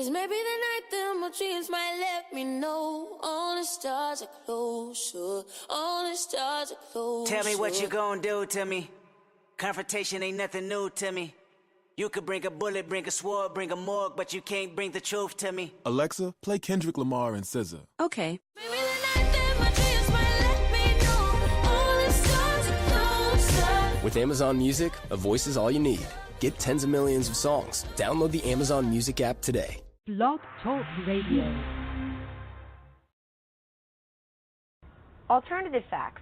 It's maybe the night that my dreams might let me know. All the stars are closer. All the stars are closer. Tell me what you gonna do to me. Confrontation ain't nothing new to me. You could bring a bullet, bring a sword, bring a morgue, but you can't bring the truth to me. Alexa, play Kendrick Lamar and SZA. Okay. Maybe the night that my dreams might let me know. All the stars are closer. With Amazon Music, a voice is all you need. Get tens of millions of songs. Download the Amazon Music app today. Blog Talk Radio. Alternative facts.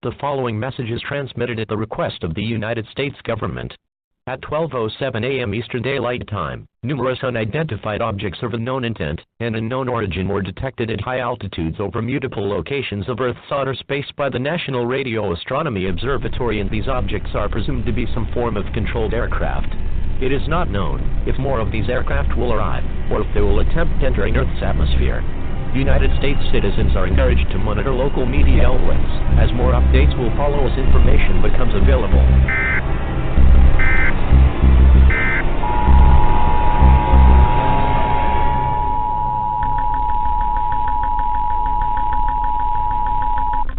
The following message is transmitted at the request of the United States government. At 12:07 a.m. Eastern Daylight Time, numerous unidentified objects of unknown intent and unknown origin were detected at high altitudes over multiple locations of Earth's outer space by the National Radio Astronomy Observatory, and these objects are presumed to be some form of controlled aircraft. It is not known if more of these aircraft will arrive, or if they will attempt entering Earth's atmosphere. United States citizens are encouraged to monitor local media outlets, as more updates will follow as information becomes available.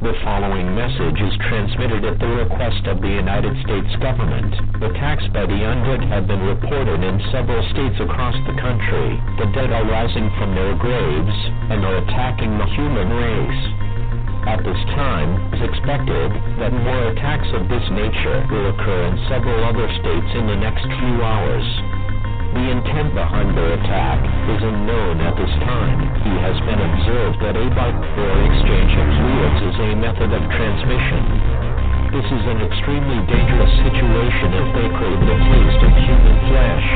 The following message is transmitted at the request of the United States government. Attacks by the undead have been reported in several states across the country. The dead are rising from their graves and are attacking the human race. At this time, it is expected that more attacks of this nature will occur in several other states in the next few hours. The intent behind their attack is unknown at this time. He has been observed that a bike or exchange of fluids is a method of transmission. This is an extremely dangerous situation if they crave the taste of human flesh.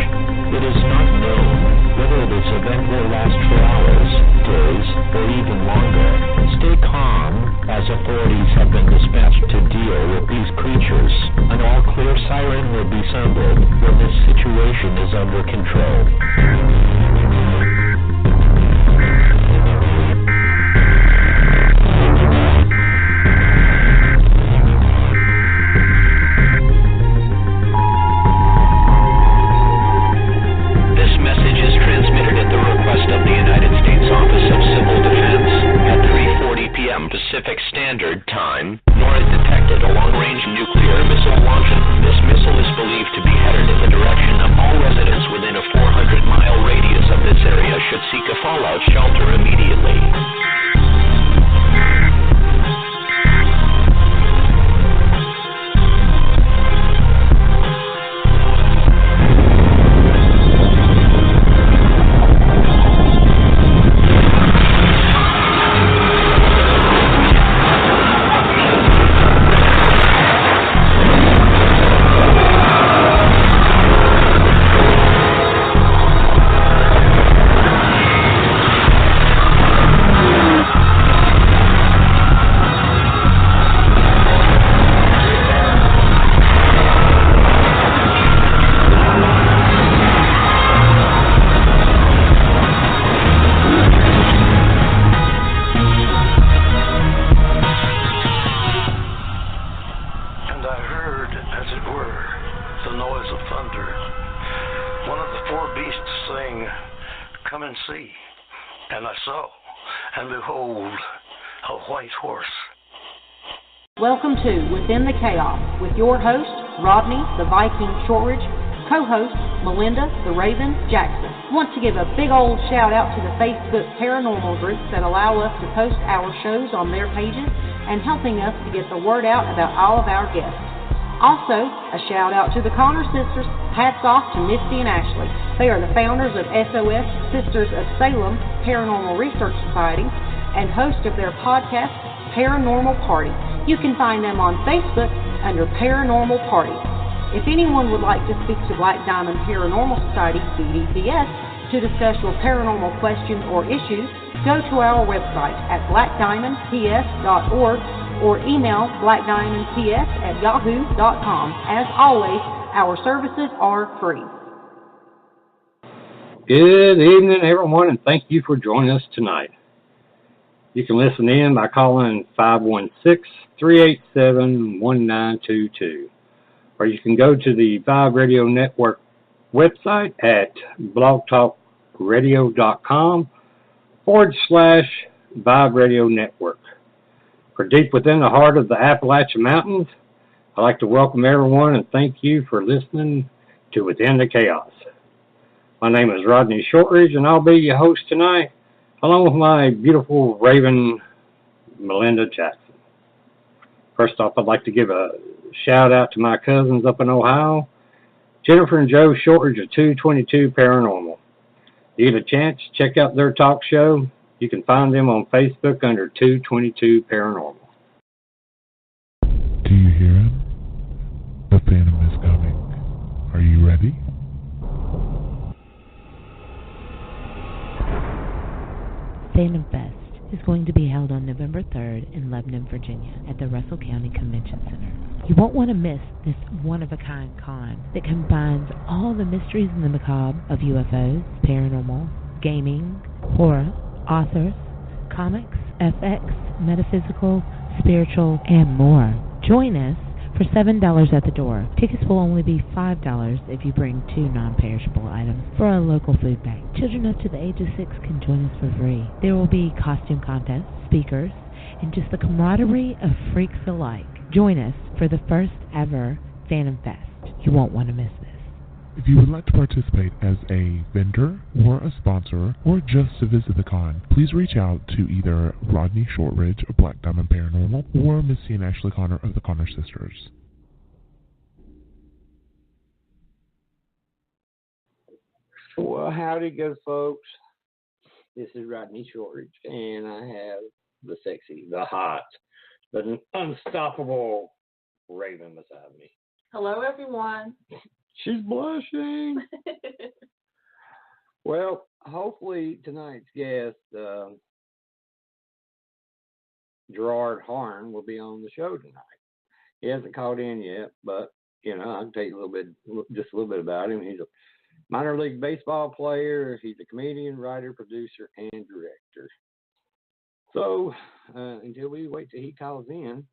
It is not known whether this event will last for hours, days, or even longer. Stay calm, as authorities have been dispatched to deal with these creatures. An all-clear siren will be sounded when this situation is under control. Pacific Standard Time, nor is detected a long-range nuclear missile launcher. This missile is believed to be headed in the direction of all residents within a 400-mile radius of this area should seek a fallout shelter immediately. Welcome to Within the Chaos with your host, Rodney the Viking Shortridge, co-host, Melinda the Raven Jackson. Want to give a big old shout out to the Facebook paranormal groups that allow us to post our shows on their pages and helping us to get the word out about all of our guests. Also, a shout out to the Connor sisters. Hats off to Misty and Ashley. They are the founders of SOS Sisters of Salem Paranormal Research Society and host of their podcast, Paranormal Party. You can find them on Facebook under Paranormal Party. If anyone would like to speak to Black Diamond Paranormal Society, BDPS, to discuss your paranormal questions or issues, go to our website at blackdiamondps.org or email blackdiamondps@yahoo.com. As always, our services are free. Good evening, everyone, and thank you for joining us tonight. You can listen in by calling 516-387-1922, or you can go to the Vibe Radio Network website at blogtalkradio.com/Vibe Radio Network. For deep within the heart of the Appalachian Mountains, I'd like to welcome everyone and thank you for listening to Within the Chaos. My name is Rodney Shortridge, and I'll be your host tonight, along with my beautiful raven, Melinda Jackson. First off, I'd like to give a shout-out to my cousins up in Ohio, Jennifer and Joe Shortridge of 222 Paranormal. If you get a chance, check out their talk show. You can find them on Facebook under 222 Paranormal. Do you hear him? The Phantom is coming. Are you ready? Phantom Fest is going to be held on November 3rd in Lebanon, Virginia at the Russell County Convention Center. You won't want to miss this one-of-a-kind con that combines all the mysteries and the macabre of UFOs, paranormal, gaming, horror, authors, comics, FX, metaphysical, spiritual, and more. Join us for $7 at the door. Tickets will only be $5 if you bring 2 non-perishable items for a local food bank. Children up to the age of 6 can join us for free. There will be costume contests, speakers, and just the camaraderie of freaks alike. Join us for the first ever Phantom Fest. You won't want to miss this. If you would like to participate as a vendor or a sponsor or just to visit the con, please reach out to either Rodney Shortridge of Black Diamond Paranormal or Missy and Ashley Connor of the Connor Sisters. Well, howdy, good folks. This is Rodney Shortridge, and I have the sexy, the hot, the unstoppable Raven beside me. Hello, everyone. She's blushing. Well, hopefully tonight's guest, Gerard Haran, will be on the show tonight. He hasn't called in yet, but, I can tell you just a little bit about him. He's a minor league baseball player. He's a comedian, writer, producer, and director. So, until we wait till he calls in,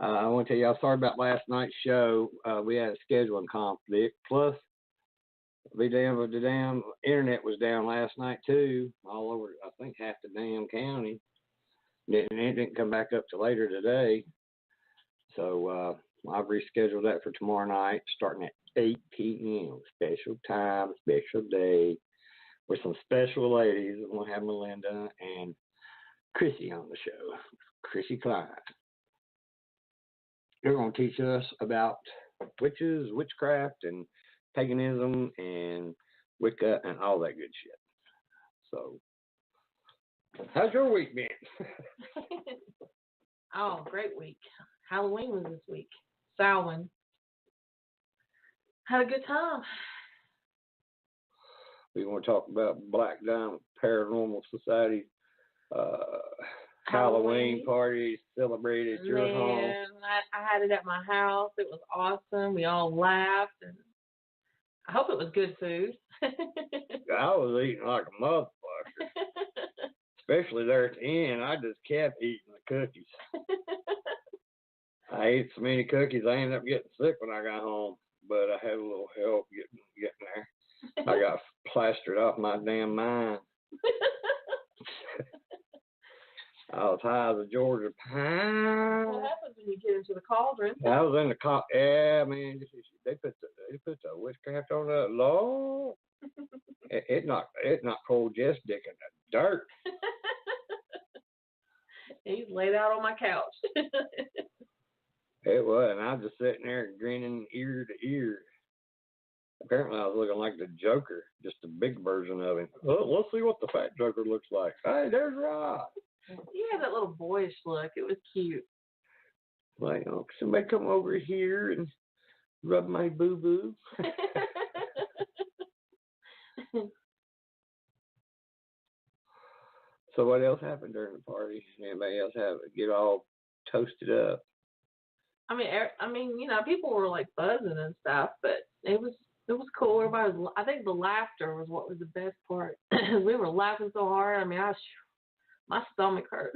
I want to tell you, I'm sorry about last night's show. We had a scheduling conflict. Plus, the damn internet was down last night, too, all over, I think, half the damn county. And it didn't come back up till later today. So I've rescheduled that for tomorrow night, starting at 8 p.m. Special time, special day, with some special ladies. We'll have Melinda and Chrissy on the show, Chrissy Klein. They're going to teach us about witches, witchcraft, and paganism, and Wicca, and all that good shit. So, how's your week been? Oh, great week. Halloween was this week. Samhain. Had a good time. We want to talk about Black Diamond Paranormal Society Halloween parties celebrated at your home. I had it at my house. It was awesome. We all laughed, and I hope it was good food. I was eating like a motherfucker. Especially there at the end. I just kept eating the cookies. I ate so many cookies, I ended up getting sick when I got home. But I had a little help getting there. I got plastered off my damn mind. I was high as a Georgia pine. What happens when you get into the cauldron? I was in the yeah, man. They put the witchcraft on that Lord. It knocked cold Jess Dick in the dirt. He's laid out on my couch. It was, and I was just sitting there grinning ear to ear. Apparently, I was looking like the Joker, just a big version of him. Well, let's see what the fat Joker looks like. Hey, there's Rod. You had that little boyish look. It was cute. Like, somebody come over here and rub my boo-boo. So what else happened during the party? Anybody else get all toasted up? I mean, people were like buzzing and stuff, but it was It was cool. I think the laughter was what was the best part. We were laughing so hard. I mean, my stomach hurt.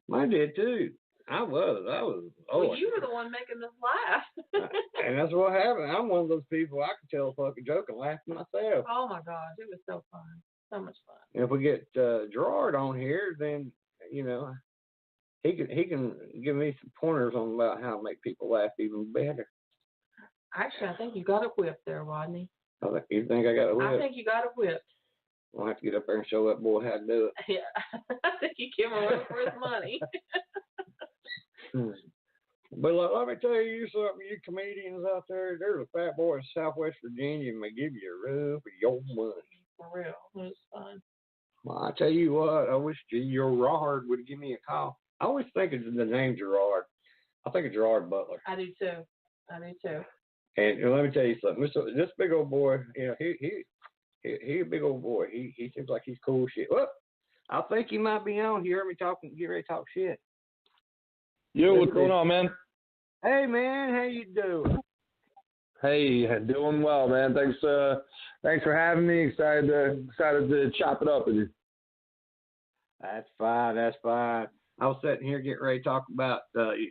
Mine did too. I was. Well, you were the one making us laugh. And that's what happened. I'm one of those people, I can tell a fucking joke and laugh myself. Oh my gosh, it was so fun. So much fun. And if we get Gerard on here, then, you know, he can give me some pointers on about how to make people laugh even better. Actually, I think you got it whipped there, Rodney. You think I got it whipped? I think you got it whipped. I'll have to get up there and show that boy how to do it. Yeah, I think you give him away for his money. But let me tell you something, you comedians out there, there's a fat boy in Southwest Virginia may give you a run for your money. For real, it was fun. Well, I tell you what, I wish Gerard would give me a call. I always think of the name Gerard. I think of Gerard Butler. I do too. And let me tell you something. This big old boy, you know, he a big old boy. He seems like he's cool shit. Well, I think he might be on. You heard me get ready to talk shit. Yo, what's going on, man? Hey, man, how you doing? Hey, doing well, man. Thanks for having me. Excited to chop it up with you. That's fine. I was sitting here getting ready to talk about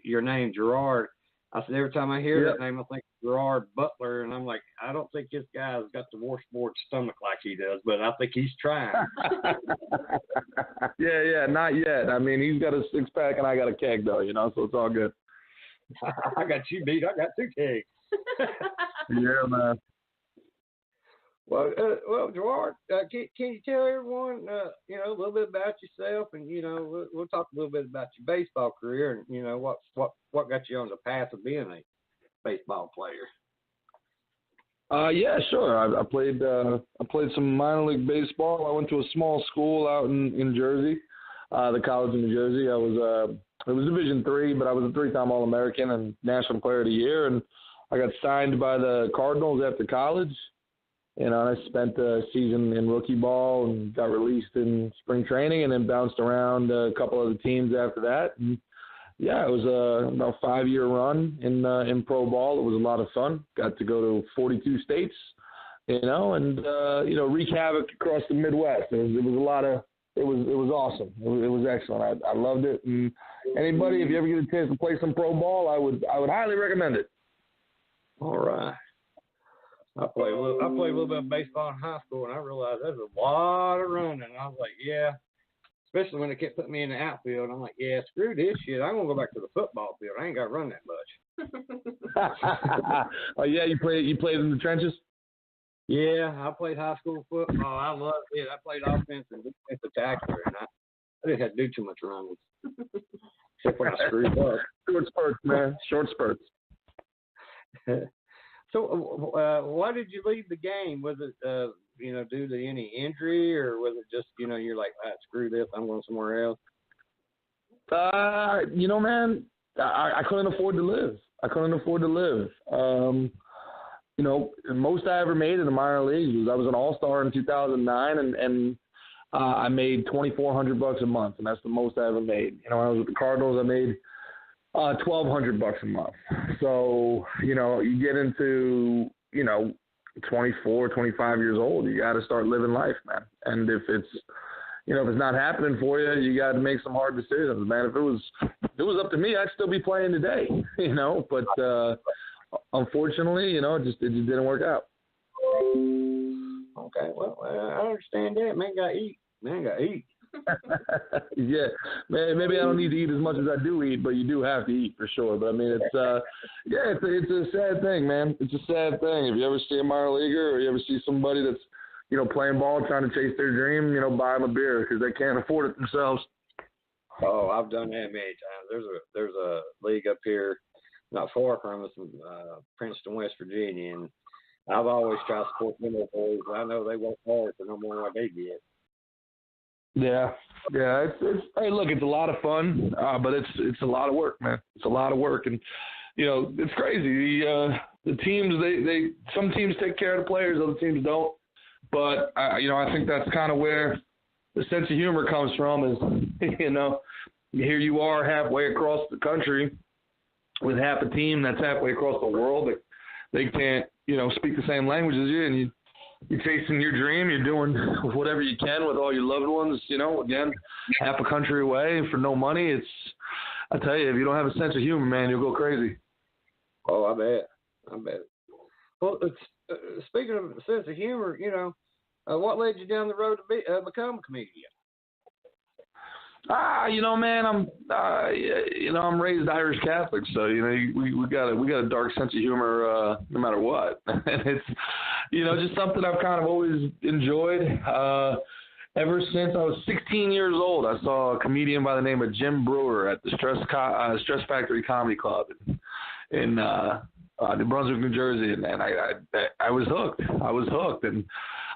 your name, Gerard. I said every time I hear that name, I think Gerard Butler, and I'm like, I don't think this guy's got the washboard stomach like he does, but I think he's trying. Yeah, not yet. I mean, he's got a six pack and I got a keg though, you know, so it's all good. I got you beat. I got 2 kegs. Yeah, man. Well, Gerard, can you tell everyone, you know, a little bit about yourself, and you know, we'll talk a little bit about your baseball career, and you know, what got you on the path of being a baseball player? Yeah, sure. I played some minor league baseball. I went to a small school out in Jersey, the college in New Jersey. It was Division III, but I was a 3-time All-American and National Player of the Year, and I got signed by the Cardinals after college. You know, and I spent a season in rookie ball and got released in spring training, and then bounced around a couple other teams after that. And yeah, it was about a 5-year run in pro ball. It was a lot of fun. Got to go to 42 states, you know, and you know, wreak havoc across the Midwest. It was awesome. It was excellent. I loved it. And anybody, if you ever get a chance to play some pro ball, I would highly recommend it. All right. I played a little bit of baseball in high school, and I realized there's a lot of running. And I was like, yeah, especially when they kept putting me in the outfield. I'm like, yeah, screw this shit. I'm gonna go back to the football field. I ain't got to run that much. Oh yeah, you played in the trenches? Yeah, I played high school football. I loved it. I played offense and defensive tackle, and I didn't have to do too much running, except when I screwed up. Short spurts, man. Short spurts. So, why did you leave the game? Was it, you know, due to any injury, or was it just, you know, you're like, screw this, I'm going somewhere else? You know, man, I couldn't afford to live. You know, most I ever made in the minor leagues was I was an all-star in 2009, and I made $2,400 a month, and that's the most I ever made. You know, when I was with the Cardinals, I made $1,200 a month. So, you know, you get into, you know, 24, 25 years old, you got to start living life, man. And if it's not happening for you, you got to make some hard decisions, man. If it was up to me, I'd still be playing today, you know, but unfortunately, you know, it just didn't work out. Okay. Well, I understand that. Man got to eat. Yeah, man, maybe I don't need to eat as much as I do eat, but you do have to eat for sure. But I mean, it's a sad thing, man. It's a sad thing. If you ever see a minor leaguer, or you ever see somebody that's, you know, playing ball, trying to chase their dream, you know, buy them a beer because they can't afford it themselves. Oh, I've done that many times. There's a league up here, not far from us, in Princeton, West Virginia, and I've always tried to support them boys. I know they work hard for no more than what they get. Yeah. It's hey, look, it's a lot of fun, but it's a lot of work, man. It's a lot of work, and you know, it's crazy. The teams, they some teams take care of the players, other teams don't. But you know, I think that's kind of where the sense of humor comes from. Is, you know, here you are halfway across the country with half a team that's halfway across the world they can't, speak the same language as you, and you're chasing your dream. You're doing whatever you can with all your loved ones, again, half a country away for no money. I tell you, if you don't have a sense of humor, man, you'll go crazy. Oh, I bet. Well, speaking of a sense of humor, what led you down the road to become a comedian? Man, I'm raised Irish Catholic, so we got a dark sense of humor no matter what, and it's just something I've kind of always enjoyed. Ever since I was 16 years old, I saw a comedian by the name of Jim Brewer at the Stress Factory Comedy Club in New Brunswick, New Jersey, and I was hooked. And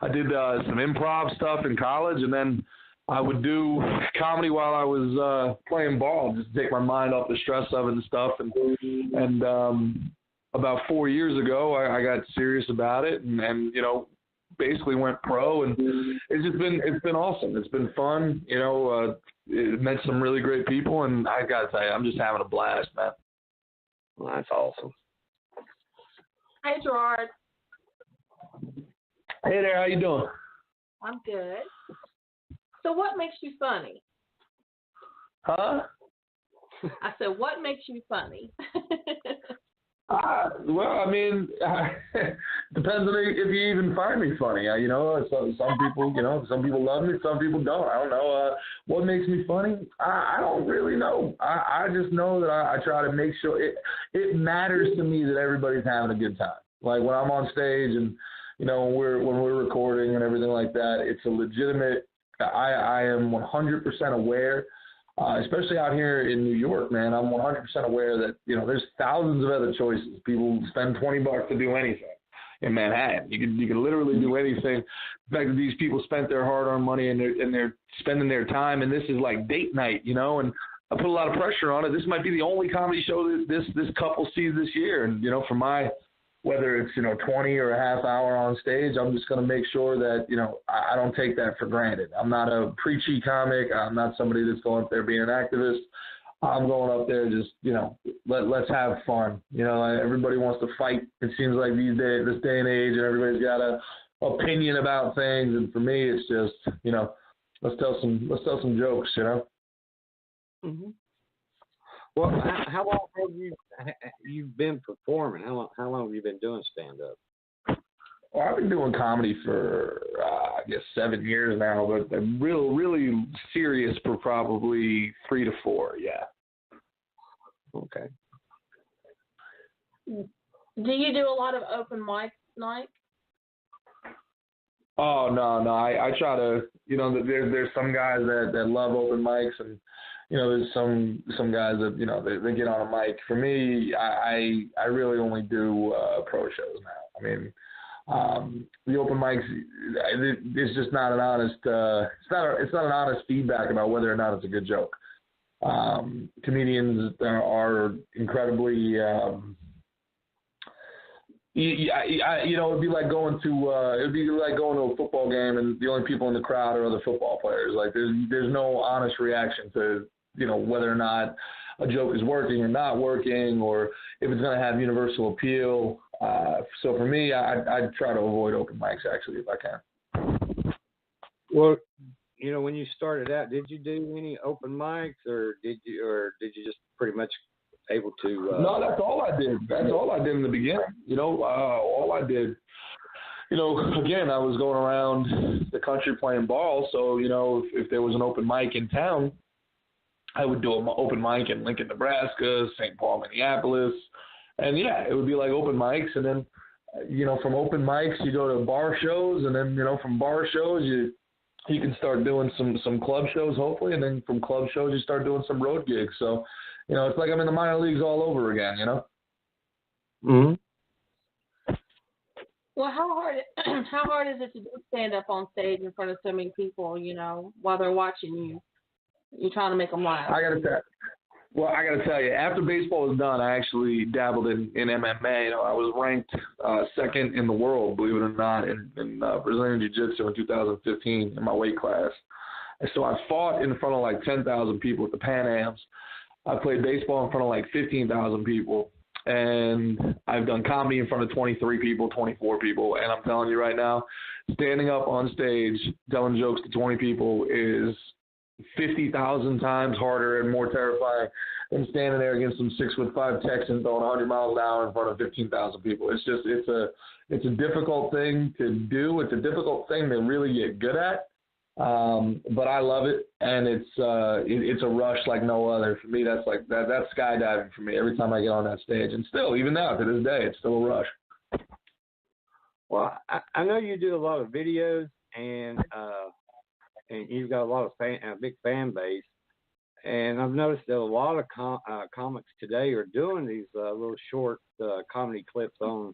I did some improv stuff in college, and then I would do comedy while I was playing ball, just to take my mind off the stress of it and stuff. And about 4 years ago, I got serious about it, and basically went pro, and it's been awesome. It's been fun. It met some really great people, and I gotta tell you, I'm just having a blast, man. Well, that's awesome. Hey, Gerard. Hey there, how you doing? I'm good. So what makes you funny? Huh? I said, what makes you funny? Well, I mean, depends on if you even find me funny. Some people love me, some people don't. I don't know. What makes me funny? I don't really know. I just know that I try to make sure it matters to me that everybody's having a good time. Like when I'm on stage and when we're recording and everything like that, it's a legitimate. I am 100% aware. Especially out here in New York, man, I'm 100% aware that, there's thousands of other choices. People spend $20 to do anything in Manhattan. You can literally do anything. The fact that these people spent their hard-earned money and they're spending their time, and this is like date night, and I put a lot of pressure on it. This might be the only comedy show that this couple sees this year. And, for my, whether it's, 20 or a half hour on stage, I'm just going to make sure that, I don't take that for granted. I'm not a preachy comic. I'm not somebody that's going up there being an activist. I'm going up there just, let's have fun. Everybody wants to fight. It seems like this day and age, and everybody's got a opinion about things. And for me, it's just, let's tell some jokes, Mm-hmm. Well, how long have you been performing? How long have you been doing stand-up? Well, I've been doing comedy for, I guess, 7 years now, but I'm really serious for probably 3 to 4, yeah. Okay. Do you do a lot of open mic nights? Oh, no. I try to, there's some guys that love open mics, and there's some guys that, they get on a mic. For me, I really only do pro shows now. I mean, the open mics, it's just not an honest, it's not an honest feedback about whether or not it's a good joke. Comedians are incredibly, it'd be like going to a football game, and the only people in the crowd are other football players. Like there's no honest reaction to, whether or not a joke is working or not working, or if it's going to have universal appeal. So for me, I try to avoid open mics, actually, if I can. Well, when you started out, did you do any open mics, or did you just pretty much able to? No, that's all I did. That's all I did in the beginning. All I did. Again, I was going around the country playing ball. So if there was an open mic in town, I would do an open mic in Lincoln, Nebraska, St. Paul, Minneapolis, and yeah, it would be like open mics. And then, from open mics you go to bar shows, and then from bar shows you can start doing some club shows, hopefully, and then from club shows you start doing some road gigs. So, it's like I'm in the minor leagues all over again. Mm-hmm. Well, how hard is it to do stand up on stage in front of so many people? While they're watching you. You're trying to make them laugh. I gotta tell you, after baseball was done, I actually dabbled in MMA. I was ranked second in the world, believe it or not, in Brazilian Jiu-Jitsu in 2015 in my weight class. And so I fought in front of like 10,000 people at the Pan Ams. I played baseball in front of like 15,000 people. and I've done comedy in front of 23 people, 24 people, and I'm telling you right now, standing up on stage telling jokes to 20 people is 50,000 times harder and more terrifying than standing there against some 6'5" Texan throwing 100 miles an hour in front of 15,000 people. It's a difficult thing to do. It's a difficult thing to really get good at. But I love it, and it's a rush like no other. For me, that's skydiving for me every time I get on that stage. And still, even now, to this day, it's still a rush. Well, I know you do a lot of videos, and you've got a lot of big fan base. And I've noticed that a lot of comics today are doing these little short comedy clips on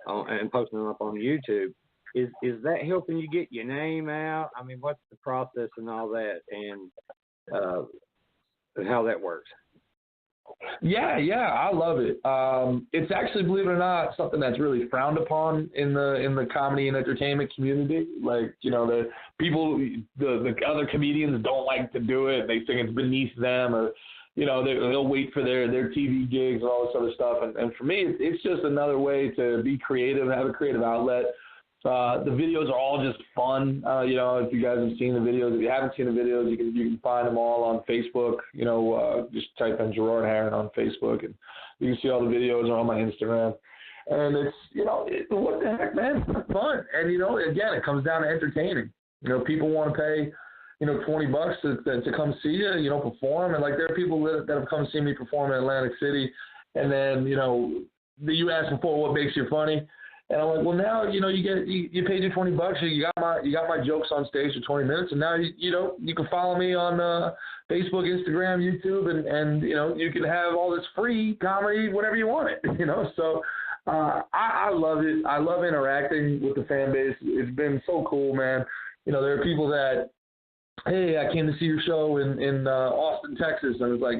and posting them up on YouTube. Is that helping you get your name out? I mean, what's the process and all that, and how that works? Yeah, I love it. It's actually, believe it or not, something that's really frowned upon in the comedy and entertainment community. Like, the people, the other comedians don't like to do it. They think it's beneath them, or they'll wait for their TV gigs and all this other stuff. And for me, it's just another way to be creative, have a creative outlet. The videos are all just fun. If you guys have seen the videos, if you haven't seen the videos, you can find them all on Facebook. Just type in Gerard Haran on Facebook, and you can see all the videos are on my Instagram. And it's, what the heck, man? It's fun. And, again, it comes down to entertaining. People want to pay, $20 to come see you, perform. And, like, there are people that have come see me perform in Atlantic City. And then, you asked before what makes you funny. And I'm like, well, now, you paid your $20. You got my jokes on stage for 20 minutes. And now, you can follow me on Facebook, Instagram, YouTube, and you can have all this free comedy whenever you want it, So I love it. I love interacting with the fan base. It's been so cool, man. There are people that, hey, I came to see your show in Austin, Texas. And it's like,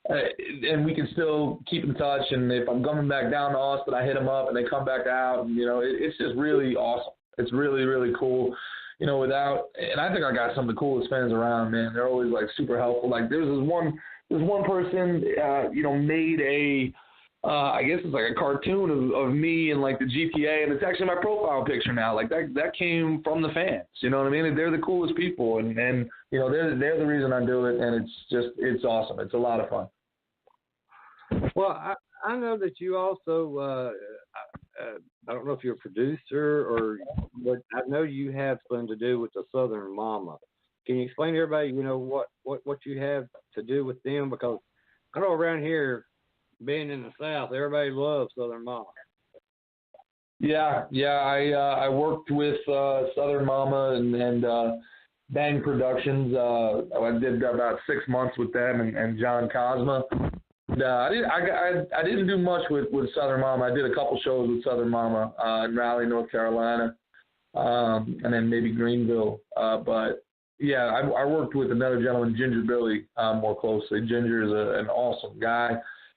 and we can still keep in touch. And if I'm coming back down to Austin, I hit them up and they come back out. And, it's just really awesome. It's really, really cool. And I think I got some of the coolest fans around, man. They're always like super helpful. Like there's one person, made a, I guess it's like a cartoon of me and like the GTA, and it's actually my profile picture now. Like that came from the fans. You know what I mean? They're the coolest people, and they're the reason I do it, and it's awesome. It's a lot of fun. Well, I know that you also, I don't know if you're a producer but I know you have something to do with the Southern Mama. Can you explain to everybody, what you have to do with them? Because I know around here, being in the South, everybody loves Southern Mama. Yeah. I worked with Southern Mama and Bang Productions. I did about 6 months with them and John Cosma. I didn't do much with Southern Mama. I did a couple shows with Southern Mama in Raleigh, North Carolina, and then maybe Greenville. But yeah, I worked with another gentleman, Ginger Billy, more closely. Ginger is an awesome guy.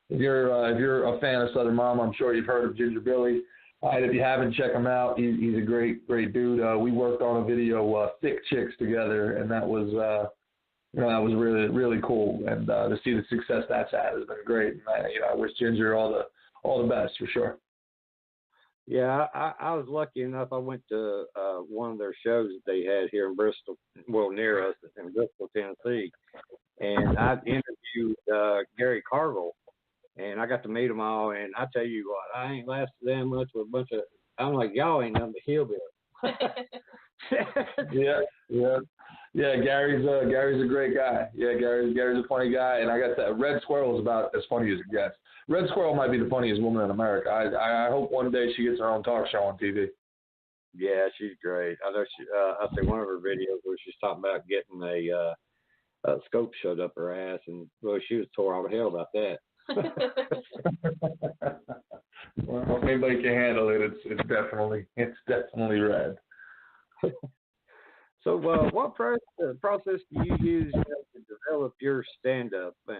If you're a fan of Southern Mama, I'm sure you've heard of Ginger Billy. And if you haven't, check him out. He's a great dude. We worked on a video, Thick Chicks, together, and that was that was really, really cool. And to see the success that's had has been great. And I wish Ginger all the best for sure. Yeah, I was lucky enough. I went to one of their shows that they had here in Bristol, well, near us in Bristol, Tennessee, and I interviewed Gary Carville. And I got to meet them all, and I tell you what, I ain't lasted that much with a bunch of. I'm like, y'all ain't nothing but hillbilly. Yeah. Gary's a great guy. Yeah, Gary's a funny guy, and I got that. Red Squirrel is about as funny as it gets. Red Squirrel might be the funniest woman in America. I hope one day she gets her own talk show on TV. Yeah, she's great. I know I see one of her videos where she's talking about getting a scope shoved up her ass, and well, she was tore all the hell about that. Well, if anybody can handle it, it's definitely red. So, what process do you use to develop your stand-up? As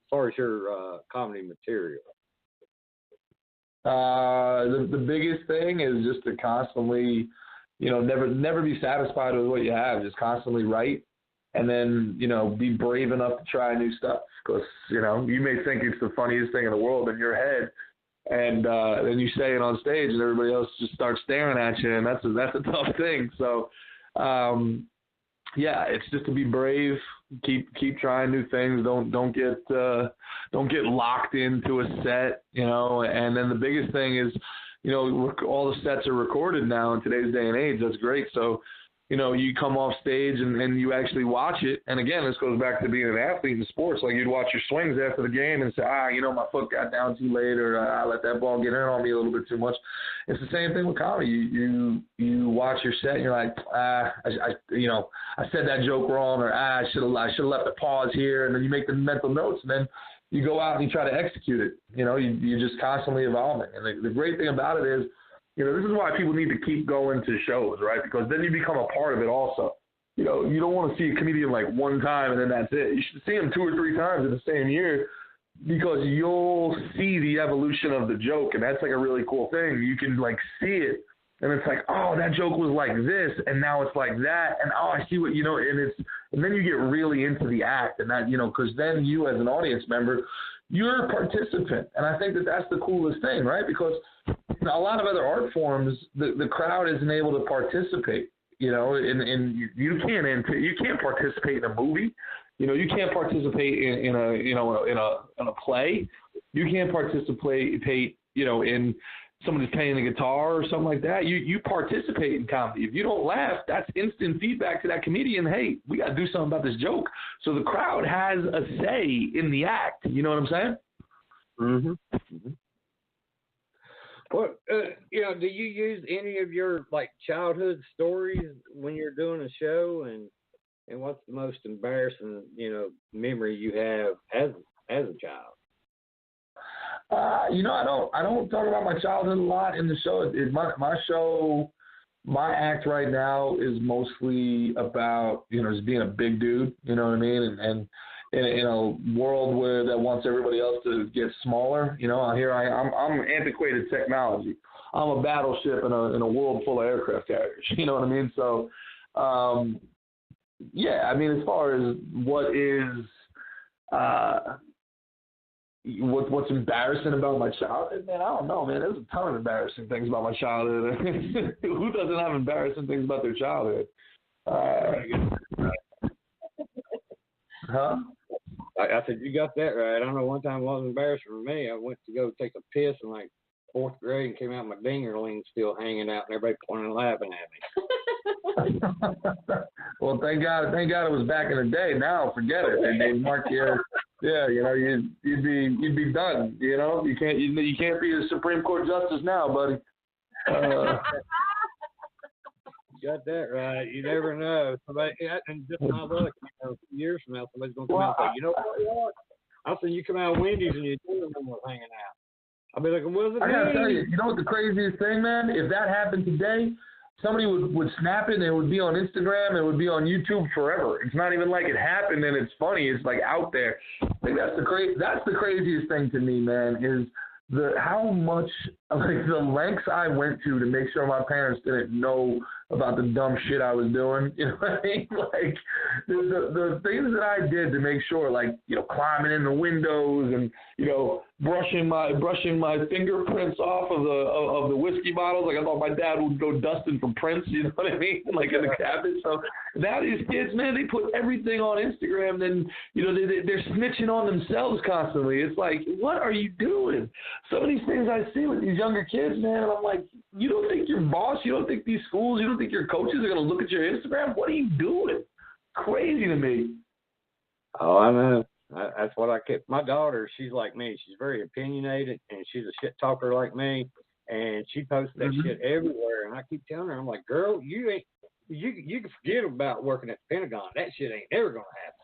far as your comedy material. The biggest thing is just to constantly, never be satisfied with what you have. Just constantly write. and then, be brave enough to try new stuff. Because, you may think it's the funniest thing in the world in your head, and then you say it on stage and everybody else just starts staring at you, and that's a tough thing. So, it's just to be brave, keep trying new things. Don't get locked into a set, and then the biggest thing is, all the sets are recorded now in today's day and age. That's great. So, you come off stage and you actually watch it. And again, this goes back to being an athlete in sports. Like, you'd watch your swings after the game and say, my foot got down too late, or I let that ball get in on me a little bit too much. It's the same thing with comedy. You watch your set and you're like, I said that joke wrong, or I should have left a pause here. And then you make the mental notes, and then you go out and you try to execute it. You're just constantly evolving. And the great thing about it is, this is why people need to keep going to shows, right? Because then you become a part of it also. You don't want to see a comedian like one time and then that's it. You should see him 2 or 3 times in the same year, because you'll see the evolution of the joke, and that's like a really cool thing. You can like see it, and it's like, oh, that joke was like this, and now it's like that, and oh, I see what and then you get really into the act, and that because then you as an audience member, you're a participant, and I think that's the coolest thing, right? Because a lot of other art forms, the crowd isn't able to participate, and you can't participate in a movie, you can't participate in a play, you can't participate, in somebody's playing the guitar or something like that. You participate in comedy. If you don't laugh, that's instant feedback to that comedian. Hey, we got to do something about this joke. So the crowd has a say in the act. You know what I'm saying? Mm-hmm. Mm-hmm. Well, do you use any of your childhood stories when you're doing a show, and what's the most embarrassing memory you have as a child? I don't talk about my childhood a lot in the show. My show, my act right now is mostly about just being a big dude. You know what I mean? And in a world that wants everybody else to get smaller, here I'm antiquated technology. I'm a battleship in a world full of aircraft carriers. You know what I mean? So, as far as what is what's embarrassing about my childhood, man, I don't know, man. There's a ton of embarrassing things about my childhood. Who doesn't have embarrassing things about their childhood? Huh? I said, you got that right. I don't know, one time it wasn't embarrassing for me. I went to go take a piss in 4th grade and came out, my dingerling still hanging out, and everybody pointing and laughing at me. Well, thank God it was back in the day. Now forget it. They mark you. Yeah, you'd be done. You can't be a Supreme Court justice now, buddy. You got that right. You never know. Somebody, and just my luck, a few years from now, somebody's gonna come out and say, you know what? I'll see you come out of Wendy's and your dingerling was hanging out. I'll be like, was it? I gotta tell you, what the craziest thing, man? If that happened today, somebody would snap it and it would be on Instagram, it would be on YouTube forever. It's not even like it happened and it's funny. It's out there. I think that's the craziest thing to me, man, is how much the lengths I went to make sure my parents didn't know about the dumb shit I was doing. You know what I mean? The things that I did to make sure, climbing in the windows and brushing my fingerprints off of the whiskey bottles. I thought my dad would go dusting for prints. You know what I mean? In the cabinet. So now these kids, man, they put everything on Instagram. Then they're snitching on themselves constantly. It's like, what are you doing? Some of these things I see with these younger kids, man, and I'm like, you don't think your boss, you don't think these schools, you don't think your coaches are going to look at your Instagram? What are you doing? Crazy to me. Oh, I know. That's what I kept. My daughter, she's like me. She's very opinionated, and she's a shit talker like me. And she posts that shit everywhere. And I keep telling her, I'm like, girl, you can forget about working at the Pentagon. That shit ain't ever going to happen.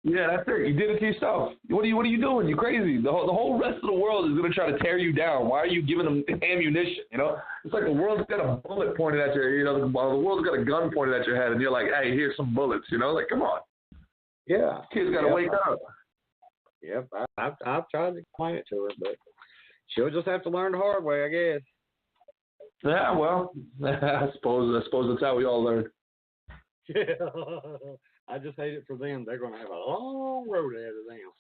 Yeah, that's it. You did it to yourself. What are you doing? You're crazy. The whole rest of the world is going to try to tear you down. Why are you giving them ammunition? It's like the world's got a bullet pointed at your, the world's got a gun pointed at your head, and you're like, hey, here's some bullets. Come on. Yeah. Kids got to wake up. Yep. I've tried to explain it to her, but she'll just have to learn the hard way, I guess. Yeah, well, I suppose that's how we all learn. Yeah. I just hate it for them. They're going to have a long road ahead of them.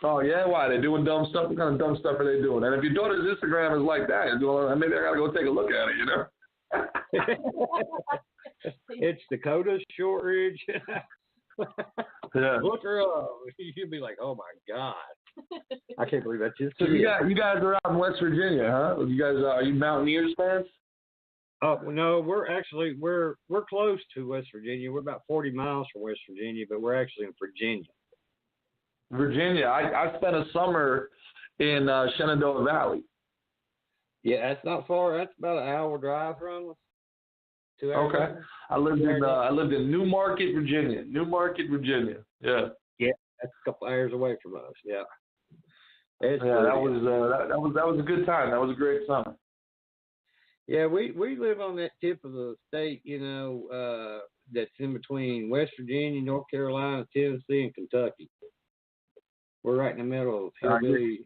Oh, yeah? Why? They're doing dumb stuff? What kind of dumb stuff are they doing? And if your daughter's Instagram is like that, maybe I got to go take a look at it, you know? It's Dakota Shortridge. Yeah. Look her up. You'd be like, oh, my God. I can't believe that's just. So you guys are out in West Virginia, huh? You guys, are you Mountaineers fans? Oh, no, we're close to West Virginia. We're about 40 miles from West Virginia, but we're actually in Virginia. Virginia. I spent a summer in Shenandoah Valley. Yeah, that's not far. That's about an hour drive from us. 2 hours. Okay. I lived in Newmarket, Virginia. Yeah. Yeah, that's a couple hours away from us. Yeah. That was a good time. That was a great summer. Yeah, we live on that tip of the state, that's in between West Virginia, North Carolina, Tennessee, and Kentucky. We're right in the middle of hillbilly.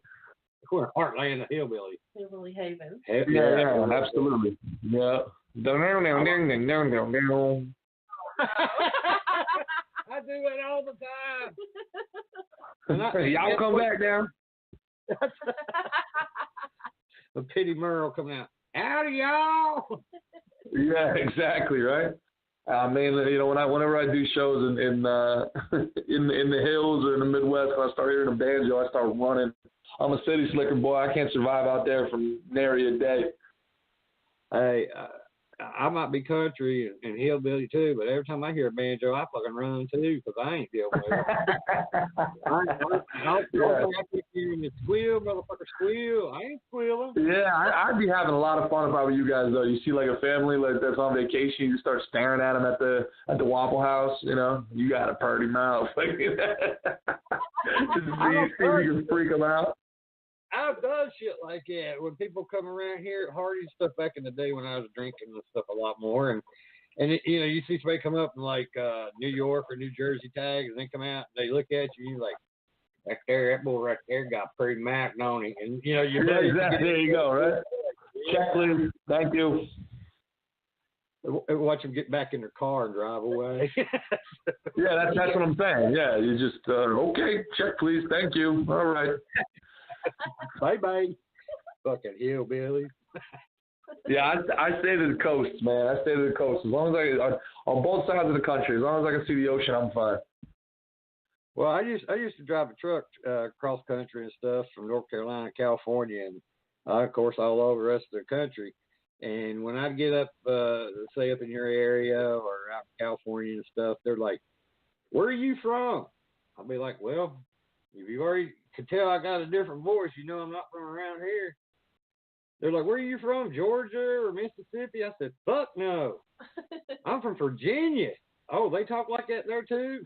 We're heartland of hillbilly. Hillbilly Haven. Yeah, absolutely. Yeah. I do it all the time. Y'all come back down. A pity Merle coming out. Howdy, y'all. Yeah, exactly, right. Whenever I do shows in the hills or in the Midwest, when I start hearing a banjo, I start running. I'm a city slicker boy. I can't survive out there from nary a day. Hey, I might be country and hillbilly too, but every time I hear a banjo, I fucking run too, because I ain't dealing with it. I keep hearing the squeal, motherfucker squeal. I ain't squealing. Yeah, I'd be having a lot of fun if I were you guys, though. You see like a family like that's on vacation, you start staring at them at the Waffle House, you know. You got a purty mouth. Just see if you can freak them out. I've done shit like that when people come around here at Hardy stuff back in the day when I was drinking and stuff a lot more, and you see somebody come up in like New York or New Jersey tags, and they come out and they look at you, and you're like, that boy right there got pretty Mac on him, and you're exactly. There you go, right? Check, please. Thank you. Watch them get back in their car and drive away. Yeah, that's what I'm saying. Yeah, you just okay, check, please. Thank you. All right. Bye. Fucking hillbillies. Yeah, I stay to the coast, man. I stay to the coast. As long as on both sides of the country, as long as I can see the ocean, I'm fine. Well, I used to drive a truck cross country and stuff from North Carolina, California, and of course all over the rest of the country. And when I'd get up, say up in your area or out in California and stuff, they're like, "Where are you from?" I'll be like, "Well, if you already could tell I got a different voice, you know I'm not from around here." They're like, "Where are you from, Georgia or Mississippi?" I said, "Fuck no. I'm from Virginia." "Oh, they talk like that there too?"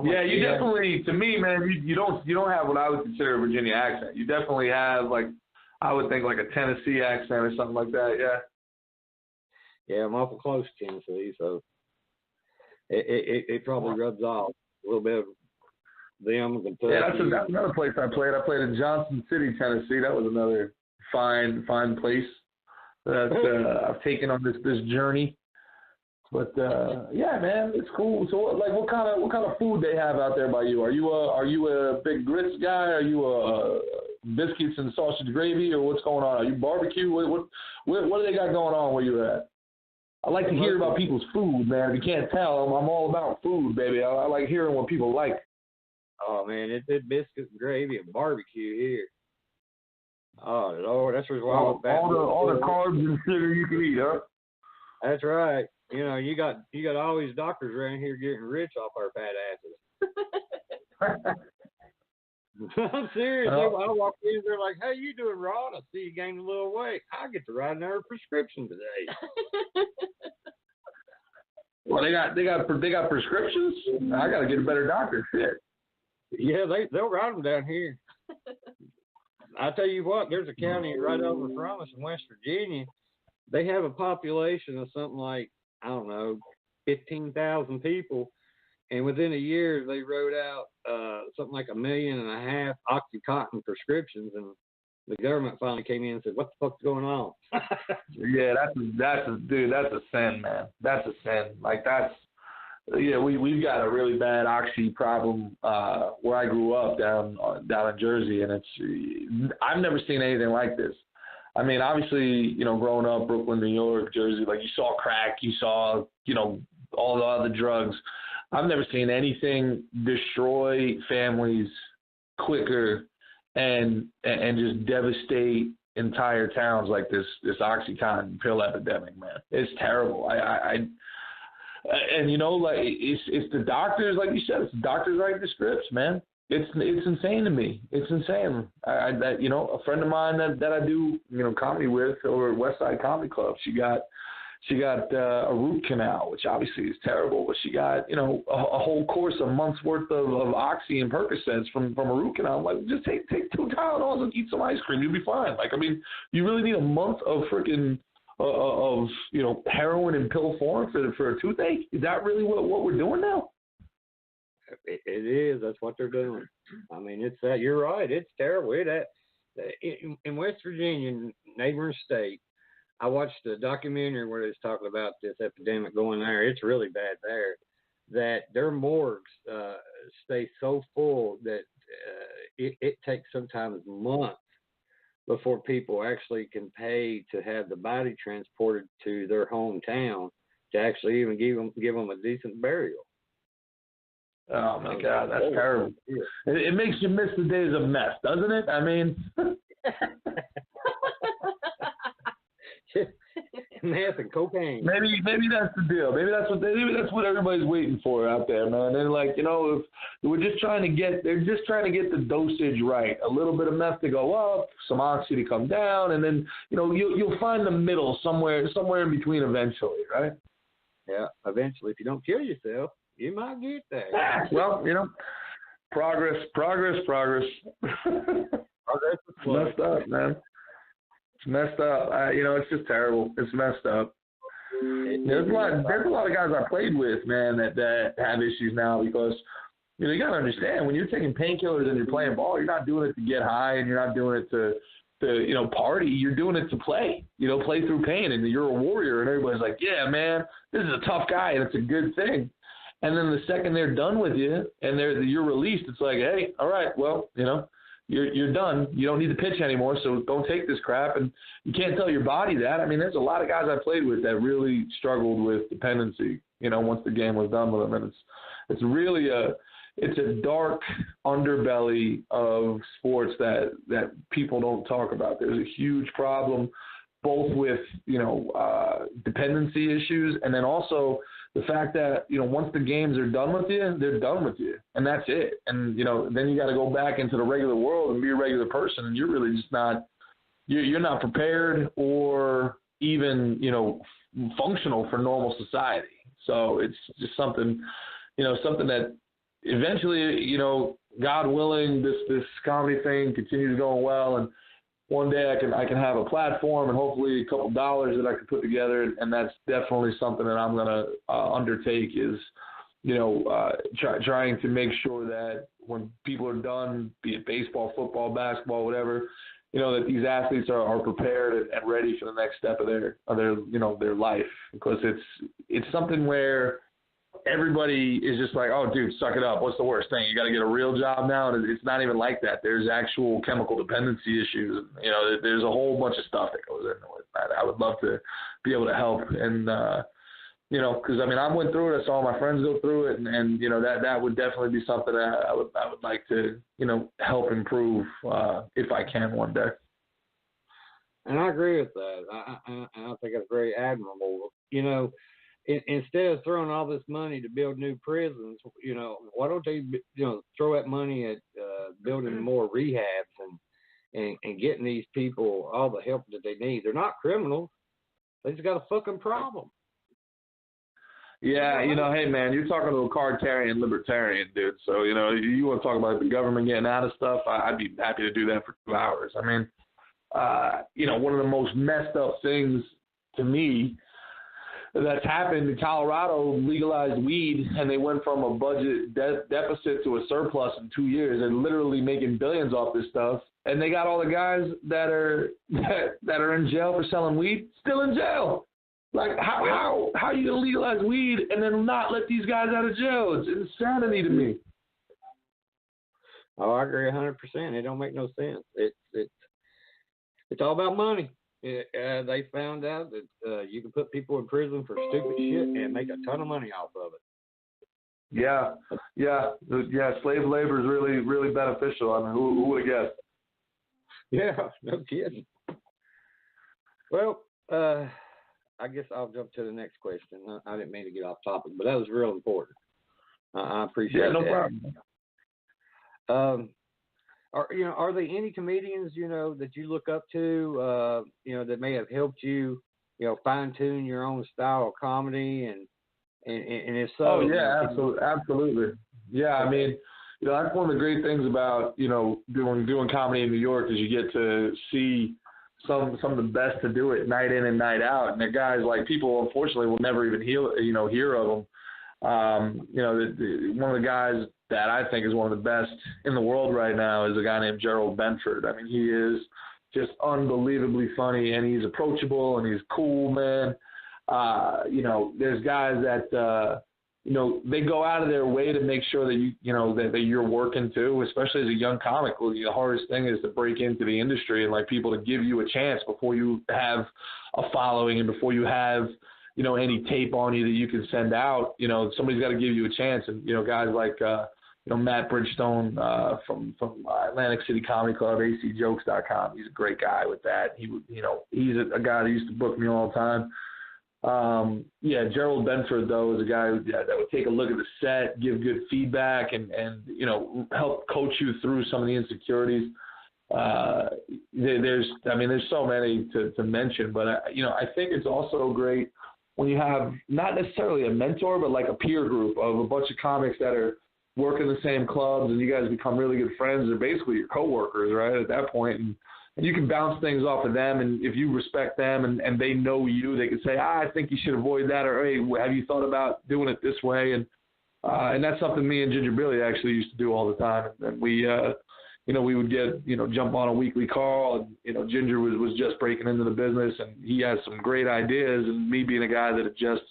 Yeah, you definitely, to me, man, you don't have what I would consider a Virginia accent. You definitely have, like, I would think like a Tennessee accent or something like that, yeah. Yeah, I'm awful close to Tennessee, so it probably rubs off a little bit of them. Yeah, that's another place I played. I played in Johnson City, Tennessee. That was another fine place that I've taken on this journey. But yeah, man, it's cool. So, like, what kind of food they have out there by you? Are you a big grits guy? Are you a biscuits and sausage gravy, or what's going on? Are you barbecue? What do they got going on where you're at? I like to hear about people's food, man. If you can't tell, I'm all about food, baby. I like hearing what people like. Oh man, it's biscuits and gravy and barbecue here. Oh Lord, that's what's wrong with all the carbs and sugar you can eat, huh? That's right. You got all these doctors around here getting rich off our fat asses. I'm serious. I walk in, they're like, "How you doing, Rod? I see you gained a little weight. I get to write another prescription today." Well, they got prescriptions. I got to get a better doctor. Shit. Yeah, they'll write them down here. I tell you what, there's a county right over from us in West Virginia. They have a population of something like, I don't know, 15,000 people. And within a year, they wrote out something like 1.5 million OxyContin prescriptions. And the government finally came in and said, "What the fuck's going on?" Yeah, that's a sin, man. That's a sin. Like, that's Yeah, we've got a really bad oxy problem where I grew up down in Jersey, and I've never seen anything like this. I mean, obviously, growing up, Brooklyn, New York, Jersey, like you saw crack, you saw, all the other drugs. I've never seen anything destroy families quicker and just devastate entire towns like this OxyContin pill epidemic, man. It's terrible. And like it's the doctors, like you said, it's the doctors writing the scripts, man. It's insane to me. It's insane. A friend of mine that I do comedy with over at West Side Comedy Club, she got a root canal, which obviously is terrible, but she got a whole course, a month's worth of Oxy and Percocets from a root canal. I'm like, just take 2 Tylenols and eat some ice cream, you'll be fine. Like, I mean, you really need a month of freaking of heroin in pill form for a toothache? Is that really what we're doing now? It is. That's what they're doing. I mean, it's that. You're right. It's terrible. In West Virginia, neighboring state, I watched a documentary where they was talking about this epidemic going there. It's really bad there. That their morgues stay so full that it takes sometimes months before people actually can pay to have the body transported to their hometown to actually even give them a decent burial. Oh my God, that's terrible. It makes you miss the days of meth, doesn't it? I mean, meth and cocaine. Maybe that's the deal. Maybe that's what everybody's waiting for out there, man. They're like, if they're just trying to get the dosage right. A little bit of meth to go up, some oxy to come down, and then you'll find the middle somewhere in between eventually, right? Yeah, eventually. If you don't kill yourself, you might get there. Well, progress. Progress is messed up, man. It's messed up. It's just terrible. It's messed up. There's a lot of guys I played with, man, that have issues now because you got to understand when you're taking painkillers and you're playing ball, you're not doing it to get high and you're not doing it to party. You're doing it to play. Play through pain, and you're a warrior. And everybody's like, yeah, man, this is a tough guy, and it's a good thing. And then the second they're done with you and you're released, it's like, hey, all right, well, you're done. You don't need to pitch anymore, so don't take this crap. And you can't tell your body that. I mean, there's a lot of guys I played with that really struggled with dependency, once the game was done with them. And it's really it's a dark underbelly of sports that people don't talk about. There's a huge problem both with, dependency issues and then also the fact that, once the games are done with you, they're done with you, and that's it. And, then you got to go back into the regular world and be a regular person, and you're really just not – you're not prepared or even, functional for normal society. So it's just something that eventually, God willing, this comedy thing continues going well, and one day I can have a platform and hopefully a couple dollars that I can put together, and that's definitely something that I'm going to undertake is, trying to make sure that when people are done, be it baseball, football, basketball, whatever, that these athletes are prepared and ready for the next step of their life, because it's something where everybody is just like, oh, dude, suck it up. What's the worst thing? You got to get a real job now? And it's not even like that. There's actual chemical dependency issues. There's a whole bunch of stuff that goes into it. I would love to be able to help. And, because, I went through it. I saw my friends go through it. And that would definitely be something that I would like to, help improve if I can one day. And I agree with that. I think it's very admirable. Instead of throwing all this money to build new prisons, why don't they, throw that money at building more rehabs and getting these people all the help that they need? They're not criminals. They just got a fucking problem. Yeah, hey, man, you're talking to a card-carrying libertarian, dude. So, you want to talk about the government getting out of stuff, I'd be happy to do that for 2 hours. One of the most messed up things to me that's happened in Colorado, legalized weed, and they went from a budget deficit to a surplus in 2 years. They're literally making billions off this stuff, and they got all the guys that are in jail for selling weed still in jail. Like, how you gonna legalize weed and then not let these guys out of jail? It's insanity to me. Oh, I agree 100%. It don't make no sense. It's all about money. They found out that you can put people in prison for stupid shit and make a ton of money off of it. Yeah. Slave labor is really, really beneficial. I mean, who would have guessed? Yeah, no kidding. Well, I guess I'll jump to the next question. I didn't mean to get off topic, but that was real important. I appreciate that. Yeah, no problem. Are there any comedians, that you look up to, that may have helped you, fine tune your own style of comedy, and if so? Oh yeah, absolutely. Yeah, I mean, that's one of the great things about doing comedy in New York is you get to see some of the best to do it night in and night out, and the guys, like, people unfortunately will never even hear of them. One of the guys that I think is one of the best in the world right now is a guy named Gerard Haran. I mean, he is just unbelievably funny, and he's approachable, and he's cool, man. There's guys that they go out of their way to make sure that that you're working too, especially as a young comic. Well, the hardest thing is to break into the industry and like people to give you a chance before you have a following and before you have any tape on you that you can send out. Somebody's got to give you a chance, and guys like Matt Bridgestone from Atlantic City Comedy Club, acjokes.com. He's a great guy with that. He's a guy that used to book me all the time. Gerald Benford, though, is a guy that would take a look at the set, give good feedback, and help coach you through some of the insecurities. There's so many to mention, but I think it's also great when you have not necessarily a mentor, but like a peer group of a bunch of comics that are working the same clubs, and you guys become really good friends. They're basically your coworkers, right, at that point, and you can bounce things off of them, and if you respect them and they know you, they can say, I think you should avoid that, or hey, have you thought about doing it this way? And that's something me and Ginger Billy actually used to do all the time. And we would get, jump on a weekly call, and, Ginger was just breaking into the business, and he has some great ideas, and me being a guy that had just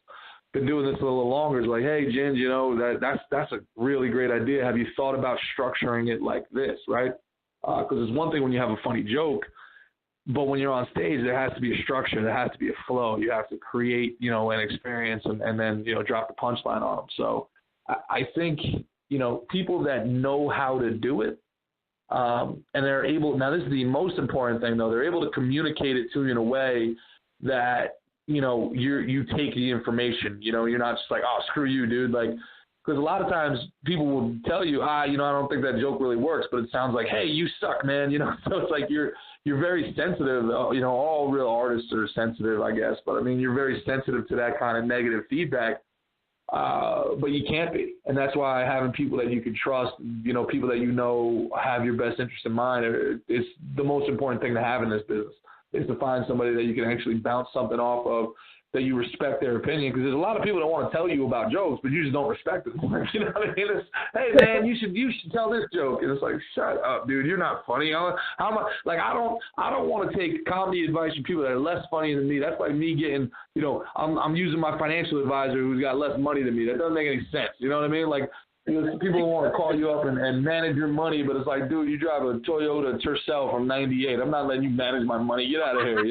been doing this a little longer is like, hey, Ginger, that's a really great idea. Have you thought about structuring it like this, right? Because it's one thing when you have a funny joke, but when you're on stage, there has to be a structure, there has to be a flow. You have to create, an experience and then, drop the punchline on them. So I think, people that know how to do it, and they're able, now this is the most important thing though, they're able to communicate it to you in a way that, you take the information, you're not just like, oh, screw you, dude. Like, because a lot of times people will tell you, I don't think that joke really works, but it sounds like, hey, you suck, man. So it's like you're very sensitive. All real artists are sensitive, I guess. But, I mean, you're very sensitive to that kind of negative feedback, but you can't be. And that's why having people that you can trust, people that have your best interest in mind, it's the most important thing to have in this business, is to find somebody that you can actually bounce something off of, that you respect their opinion, because there's a lot of people that want to tell you about jokes, but you just don't respect them. You know what I mean? It's, hey man, you should tell this joke, and it's like, shut up, dude, you're not funny. I don't want to take comedy advice from people that are less funny than me. That's like me getting, I'm using my financial advisor who's got less money than me. That doesn't make any sense. You know what I mean? Like, people want to call you up and manage your money, but it's like, dude, you drive a Toyota Tercel from '98. I'm not letting you manage my money. Get out of here.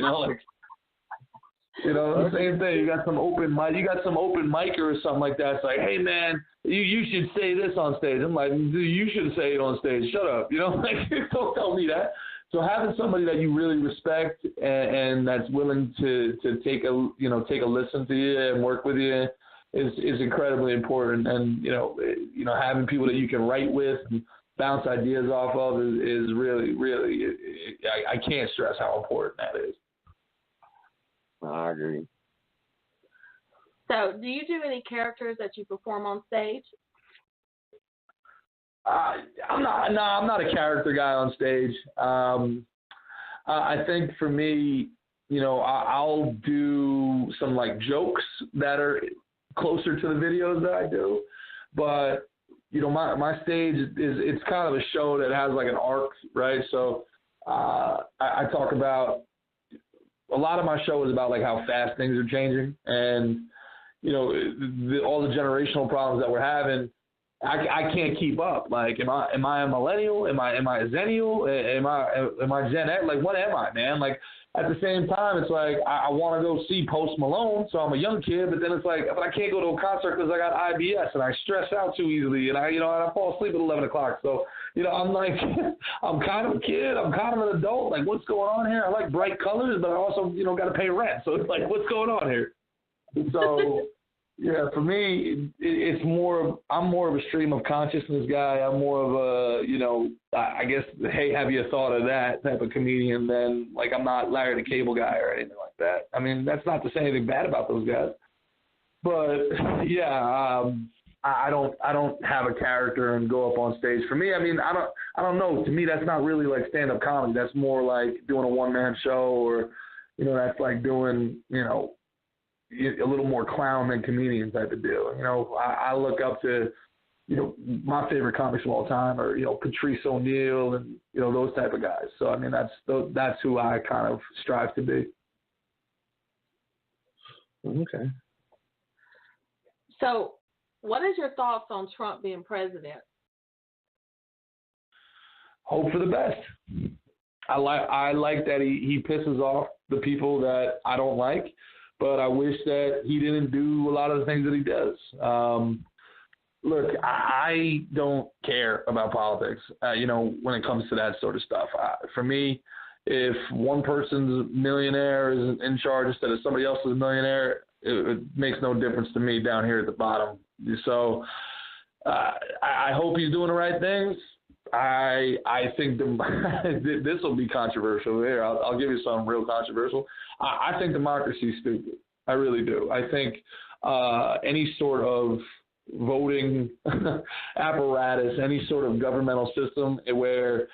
The same thing. You got some open micer or something like that. It's like, hey man, you should say this on stage. I'm like, dude, you should say it on stage. Shut up. Don't tell me that. So having somebody that you really respect and that's willing to take a listen to you and work with you is incredibly important. And having people that you can write with and bounce ideas off of is really, really, I can't stress how important that is. I agree. So, do you do any characters that you perform on stage? I'm not a character guy on stage. I think for me, I'll do some like jokes that are closer to the videos that I do, but my stage it's kind of a show that has like an arc, right? So I talk about a lot of my show is about like how fast things are changing, and you know, all the generational problems that we're having. I can't keep up. Like, am I a millennial? Am I a zennial? Am I Gen X? Like, what am I, man? Like, at the same time, it's like I want to go see Post Malone, so I'm a young kid. But then it's like, but I can't go to a concert because I got IBS and I stress out too easily, and I fall asleep at 11 o'clock. So, you know, I'm like, I'm kind of a kid. I'm kind of an adult. Like, what's going on here? I like bright colors, but I also, you know, got to pay rent. So it's like, what's going on here? So. Yeah, for me, it's more. I'm more of a stream of consciousness guy. I'm more of a, you know, I guess, hey, have you thought of that type of comedian than, like, I'm not Larry the Cable Guy or anything like that. I mean, that's not to say anything bad about those guys, but yeah, I don't have a character and go up on stage. For me, I mean, I don't know. To me, that's not really like stand-up comedy. That's more like doing a one-man show, or, you know, that's like doing, you know, a little more clown than comedian type of deal. You know, I look up to, you know, my favorite comics of all time are, you know, Patrice O'Neal and, you know, those type of guys. So, I mean, that's who I kind of strive to be. Okay. So, what is your thoughts on Trump being president? Hope for the best. I like that he pisses off the people that I don't like. But I wish that he didn't do a lot of the things that he does. Look, I don't care about politics, you know, when it comes to that sort of stuff. For me, if one person's millionaire is in charge instead of somebody else is a millionaire, it makes no difference to me down here at the bottom. So I hope he's doing the right things. I think this will be controversial here. I'll give you something real controversial. I think democracy is stupid. I really do. I think any sort of voting apparatus, any sort of governmental system where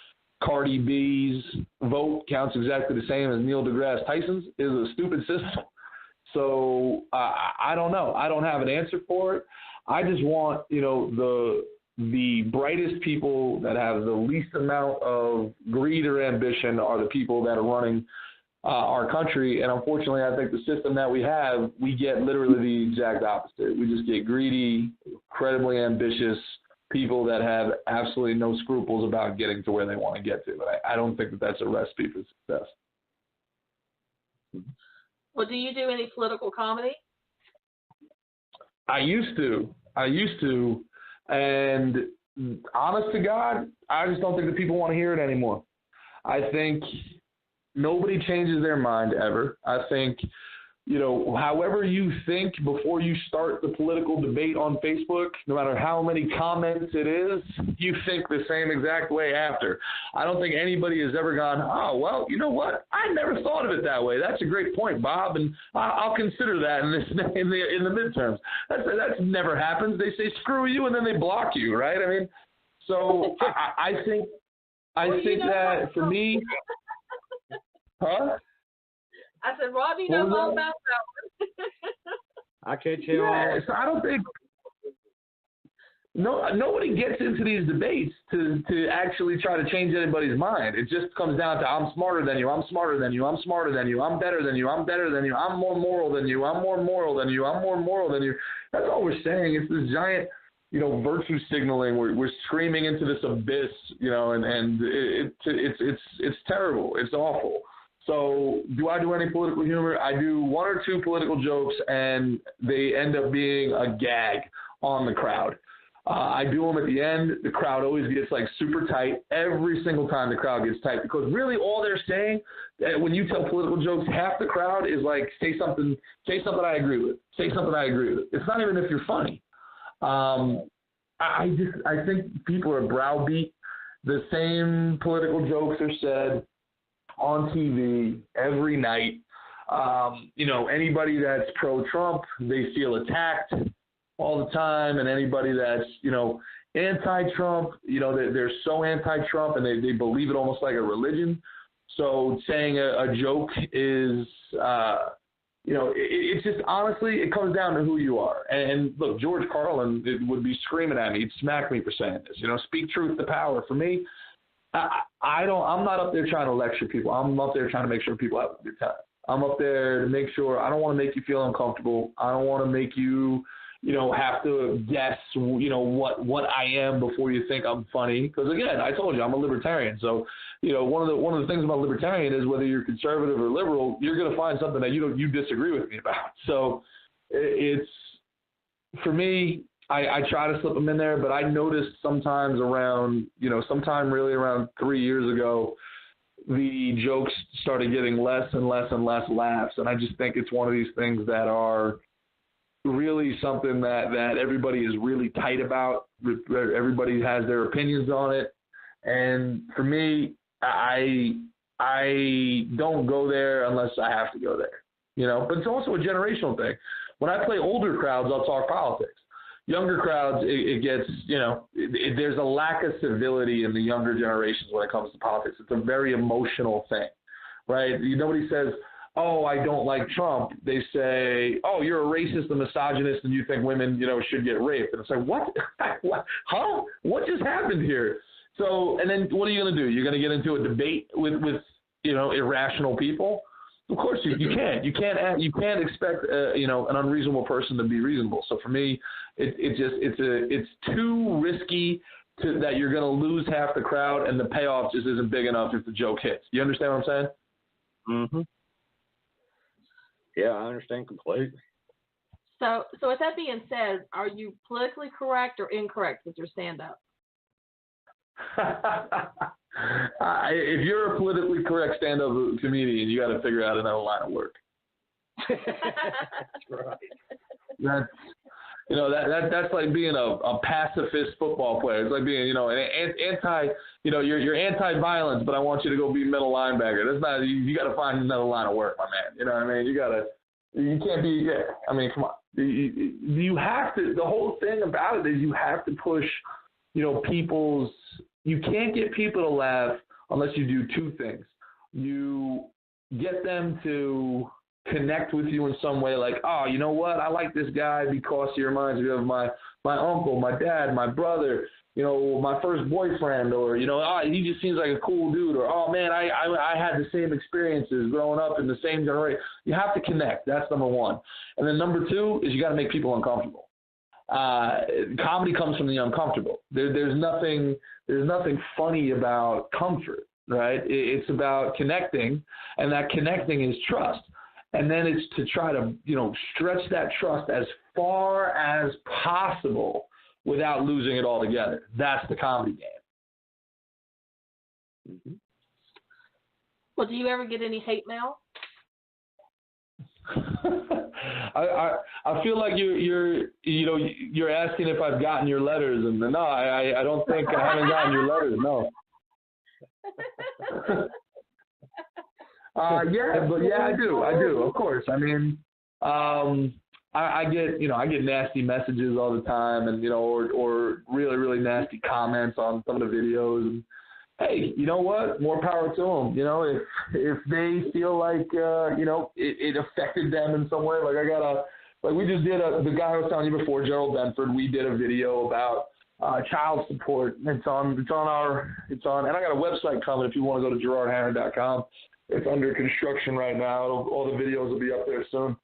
Cardi B's vote counts exactly the same as Neil deGrasse Tyson's is a stupid system. So I don't know. I don't have an answer for it. I just want, you know, the brightest people that have the least amount of greed or ambition are the people that are running our country. And unfortunately, I think the system that we have, we get literally the exact opposite. We just get greedy, incredibly ambitious people that have absolutely no scruples about getting to where they want to get to. I don't think that that's a recipe for success. Well, do you do any political comedy? I used to. And honest to God, I just don't think that people want to hear it anymore. I think nobody changes their mind ever. I think, you know, however you think before you start the political debate on Facebook, no matter how many comments it is, you think the same exact way after. I don't think anybody has ever gone, oh, well, you know what? I never thought of it that way. That's a great point, Bob, and I'll consider that in the midterms. That's never happens. They say screw you, and then they block you, right? I mean, so I think that for me, huh? I said, Rodney knows all about that one. I catch him. Yeah, so I don't think nobody gets into these debates to actually try to change anybody's mind. It just comes down to I'm smarter than you, I'm smarter than you, I'm smarter than you, I'm better than you, I'm better than you, I'm more moral than you, I'm more moral than you, I'm more moral than you. That's all we're saying. It's this giant, you know, virtue signaling. We're screaming into this abyss, you know, and it's terrible. It's awful. So do I do any political humor? I do one or two political jokes, and they end up being a gag on the crowd. I do them at the end. The crowd always gets like super tight. Every single time the crowd gets tight, because really all they're saying when you tell political jokes, half the crowd is like, say something I agree with. Say something I agree with. It's not even if you're funny. I think people are browbeat. The same political jokes are said on TV every night. You know, anybody that's pro-Trump, they feel attacked all the time, and anybody that's, you know, anti-Trump, you know, they're so anti-Trump, and they believe it almost like a religion. So saying a joke is, you know, it's just, honestly, it comes down to who you are. And look, George Carlin would be screaming at me. He'd smack me for saying this. You know, speak truth to power. For me, I'm not up there trying to lecture people. I'm up there trying to make sure people have a good time. I'm up there to make sure. I don't want to make you feel uncomfortable. I don't want to make you, have to guess, what I am before you think I'm funny. Because again, I told you I'm a libertarian. So, one of the things about libertarian is whether you're conservative or liberal, you're going to find something that you disagree with me about. So, it's for me. I try to slip them in there, but I noticed sometimes around 3 years ago, the jokes started getting less and less and less laughs. And I just think it's one of these things that are really something that everybody is really tight about. Everybody has their opinions on it. And for me, I don't go there unless I have to go there, but it's also a generational thing. When I play older crowds, I'll talk politics. Younger crowds, it gets, there's a lack of civility in the younger generations when it comes to politics. It's a very emotional thing, right? Nobody says, oh, I don't like Trump. They say, oh, you're a racist, a misogynist, and you think women, should get raped. And it's like, what? Huh? What just happened here? So, and then what are you going to do? You're going to get into a debate with irrational people? Of course you can't. You can't expect an unreasonable person to be reasonable. So for me, it's too risky that you're going to lose half the crowd, and the payoff just isn't big enough if the joke hits. You understand what I'm saying? Mm-hmm. Yeah, I understand completely. So with that being said, are you politically correct or incorrect with your stand-up? If you're a politically correct stand-up comedian, you got to figure out another line of work. That's right. That's like being a pacifist football player. It's like being, you're anti-violence, but I want you to go be middle linebacker. That's not. You got to find another line of work, my man. You know what I mean? You can't be. Yeah, I mean, come on. You have to. The whole thing about it is you have to push, people's. You can't get people to laugh unless you do two things. You get them to connect with you in some way, like, oh, you know what? I like this guy because he reminds me of my uncle, my dad, my brother, my first boyfriend, or, he just seems like a cool dude, or, oh, man, I had the same experiences growing up in the same generation. You have to connect. That's number one. And then number two is you got to make people uncomfortable. Comedy comes from the uncomfortable. There's nothing funny about comfort, right? It's about connecting, and that connecting is trust. And then it's to try to, stretch that trust as far as possible without losing it altogether. That's the comedy game. Mm-hmm. Well, do you ever get any hate mail? I feel like you're asking if I've gotten your letters, and no, I don't think I haven't gotten your letters. No. I do. Of course. I mean, I get nasty messages all the time, and or really really nasty comments on some of the videos. And hey, you know what? More power to them. If they feel like it affected them in some way. Like we just did the guy I was telling you before, Gerald Benford. We did a video about child support. It's on, and I got a website coming if you want to go to GerardHaran.com. It's under construction right now. All the videos will be up there soon.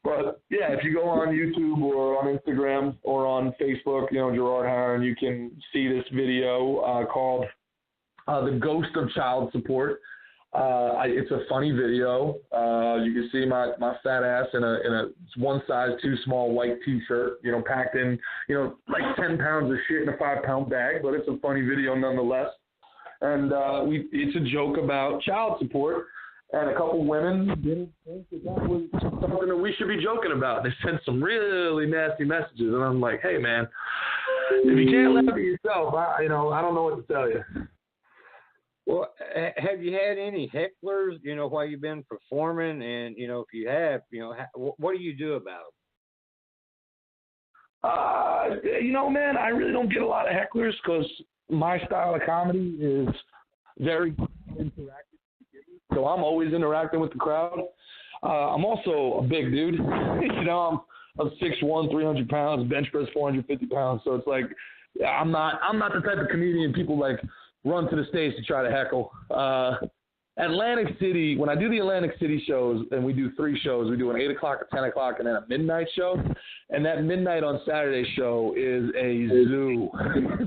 But yeah, if you go on YouTube or on Instagram or on Facebook, Gerard Haran, you can see this video called The Ghost of Child Support. It's a funny video. You can see my fat ass in a one size too small white T-shirt, packed in, like 10 pounds of shit in a 5-pound bag, but it's a funny video nonetheless. And it's a joke about child support, and a couple women didn't think that was something that we should be joking about. They sent some really nasty messages, and I'm like, hey man, if you can't laugh at yourself, I don't know what to tell you. Well, have you had any hecklers, while you've been performing? And, if you have, what do you do about them? Man, I really don't get a lot of hecklers because my style of comedy is very interactive. So I'm always interacting with the crowd. I'm also a big dude. I'm 6'1", 300 pounds, bench press 450 pounds. So it's like I'm not the type of comedian people like run to the stage to try to heckle. Atlantic City, when I do the Atlantic City shows, and we do 3 shows, we do an 8 o'clock, a 10 o'clock, and then a midnight show. And that midnight on Saturday show is a zoo.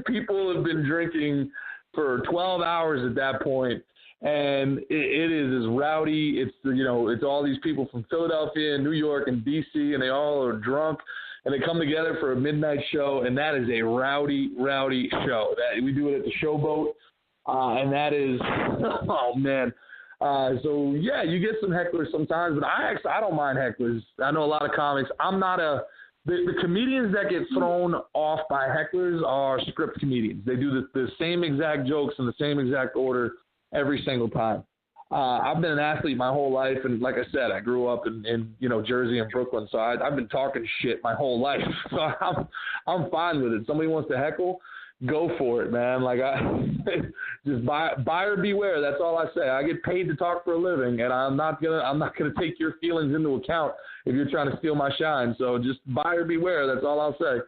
People have been drinking for 12 hours at that point, and it is as rowdy. It's all these people from Philadelphia and New York and D.C., and they all are drunk, and they come together for a midnight show, and that is a rowdy, rowdy show. That we do it at the Showboat. And that is, oh man. So yeah, you get some hecklers sometimes, but I don't mind hecklers. I know a lot of comics. I'm not the comedians that get thrown off by hecklers are script comedians. They do the same exact jokes in the same exact order every single time. I've been an athlete my whole life, and like I said, I grew up in Jersey and Brooklyn, so I've been talking shit my whole life. So I'm fine with it. Somebody wants to heckle, go for it, man. Like just buyer beware. That's all I say. I get paid to talk for a living, and I'm not gonna take your feelings into account if you're trying to steal my shine. So just buyer beware. That's all I'll say.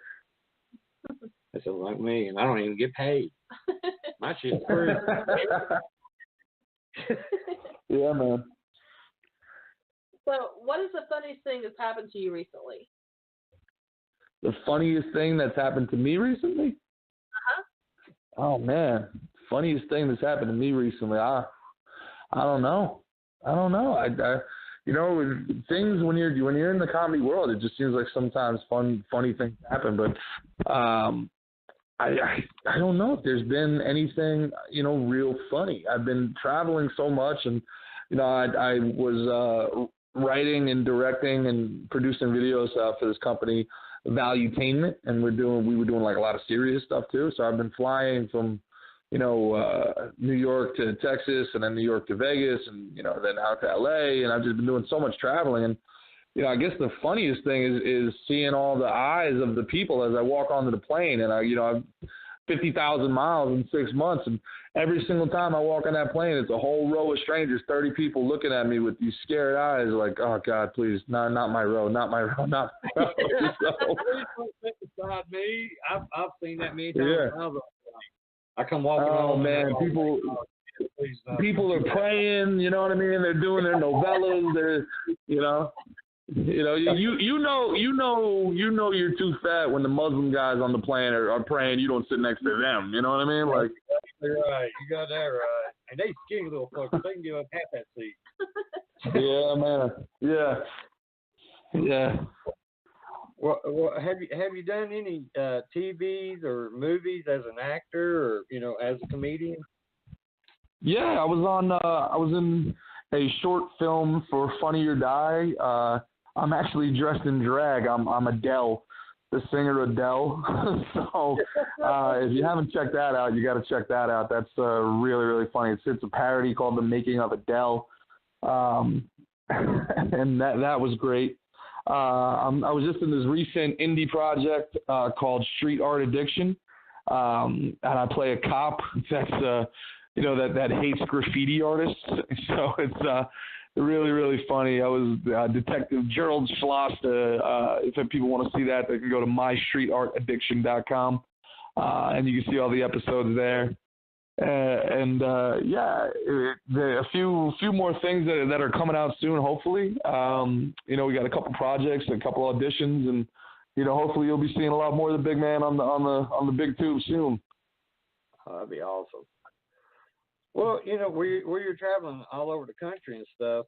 That's like me, and I don't even get paid. My shit's free. Yeah, man. So, what is the funniest thing that's happened to you recently? The funniest thing that's happened to me recently? Oh man, funniest thing that's happened to me recently. I don't know. I things when you're in the comedy world, it just seems like sometimes funny things happen. But I don't know if there's been anything real funny. I've been traveling so much, and I was writing and directing and producing videos for this company, Valuetainment, and we were doing like a lot of serious stuff too. So I've been flying from New York to Texas, and then New York to Vegas, and then out to LA, and I've just been doing so much traveling. And I guess the funniest thing is seeing all the eyes of the people as I walk onto the plane, and I've 50,000 miles in 6 months, and every single time I walk on that plane, it's a whole row of strangers, 30 people looking at me with these scared eyes, like, oh God, please, not my row, not my row, not my row. Beside me, I've seen that many times. Yeah. I come walking. Oh man, people are praying. You know what I mean? They're doing their novellas. They're, you know you're too fat when the Muslim guys on the plane are praying. You don't sit next to them. You know what I mean? Like, you're right. You got that right. And they skinny little fuckers. They can give up half that seat. Yeah, man. Yeah. Well, have you done any TVs or movies as an actor or as a comedian? Yeah, I was in a short film for Funny or Die. I'm actually dressed in drag. I'm Adele, the singer Adele. So if you haven't checked that out, you got to check that out. That's really, really funny. It's a parody called The Making of Adele, and that was great. I was just in this recent indie project called Street Art Addiction, and I play a cop that's that hates graffiti artists. So it's really, really funny. I was Detective Gerald Schloster. If people want to see that, they can go to mystreetartaddiction.com, and you can see all the episodes there. A few more things that are coming out soon, hopefully. We got a couple projects, a couple auditions, and hopefully you'll be seeing a lot more of the big man on the big tube soon. Oh, that'd be awesome. Well, where you're traveling all over the country and stuff,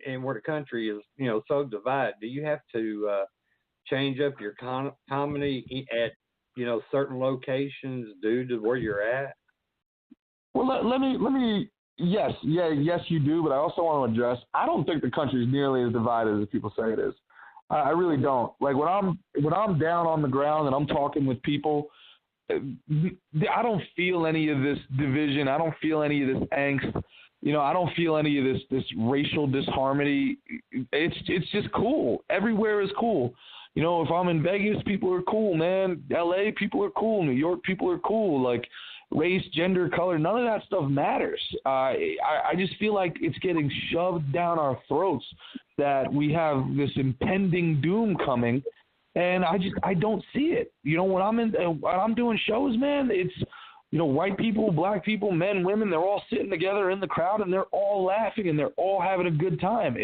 and where the country is, so divided, do you have to change up your comedy at certain locations due to where you're at? Well, let me. Yes, you do. But I also want to address. I don't think the country is nearly as divided as people say it is. I really don't. Like when I'm down on the ground and I'm talking with people, I don't feel any of this division. I don't feel any of this angst. I don't feel any of this racial disharmony. It's just cool. Everywhere is cool. If I'm in Vegas, people are cool, man. LA, people are cool. New York, people are cool. Like race, gender, color, none of that stuff matters. I just feel like it's getting shoved down our throats that we have this impending doom coming, and I don't see it. When I'm doing shows, man, it's white people, black people, men, women, they're all sitting together in the crowd and they're all laughing and they're all having a good time.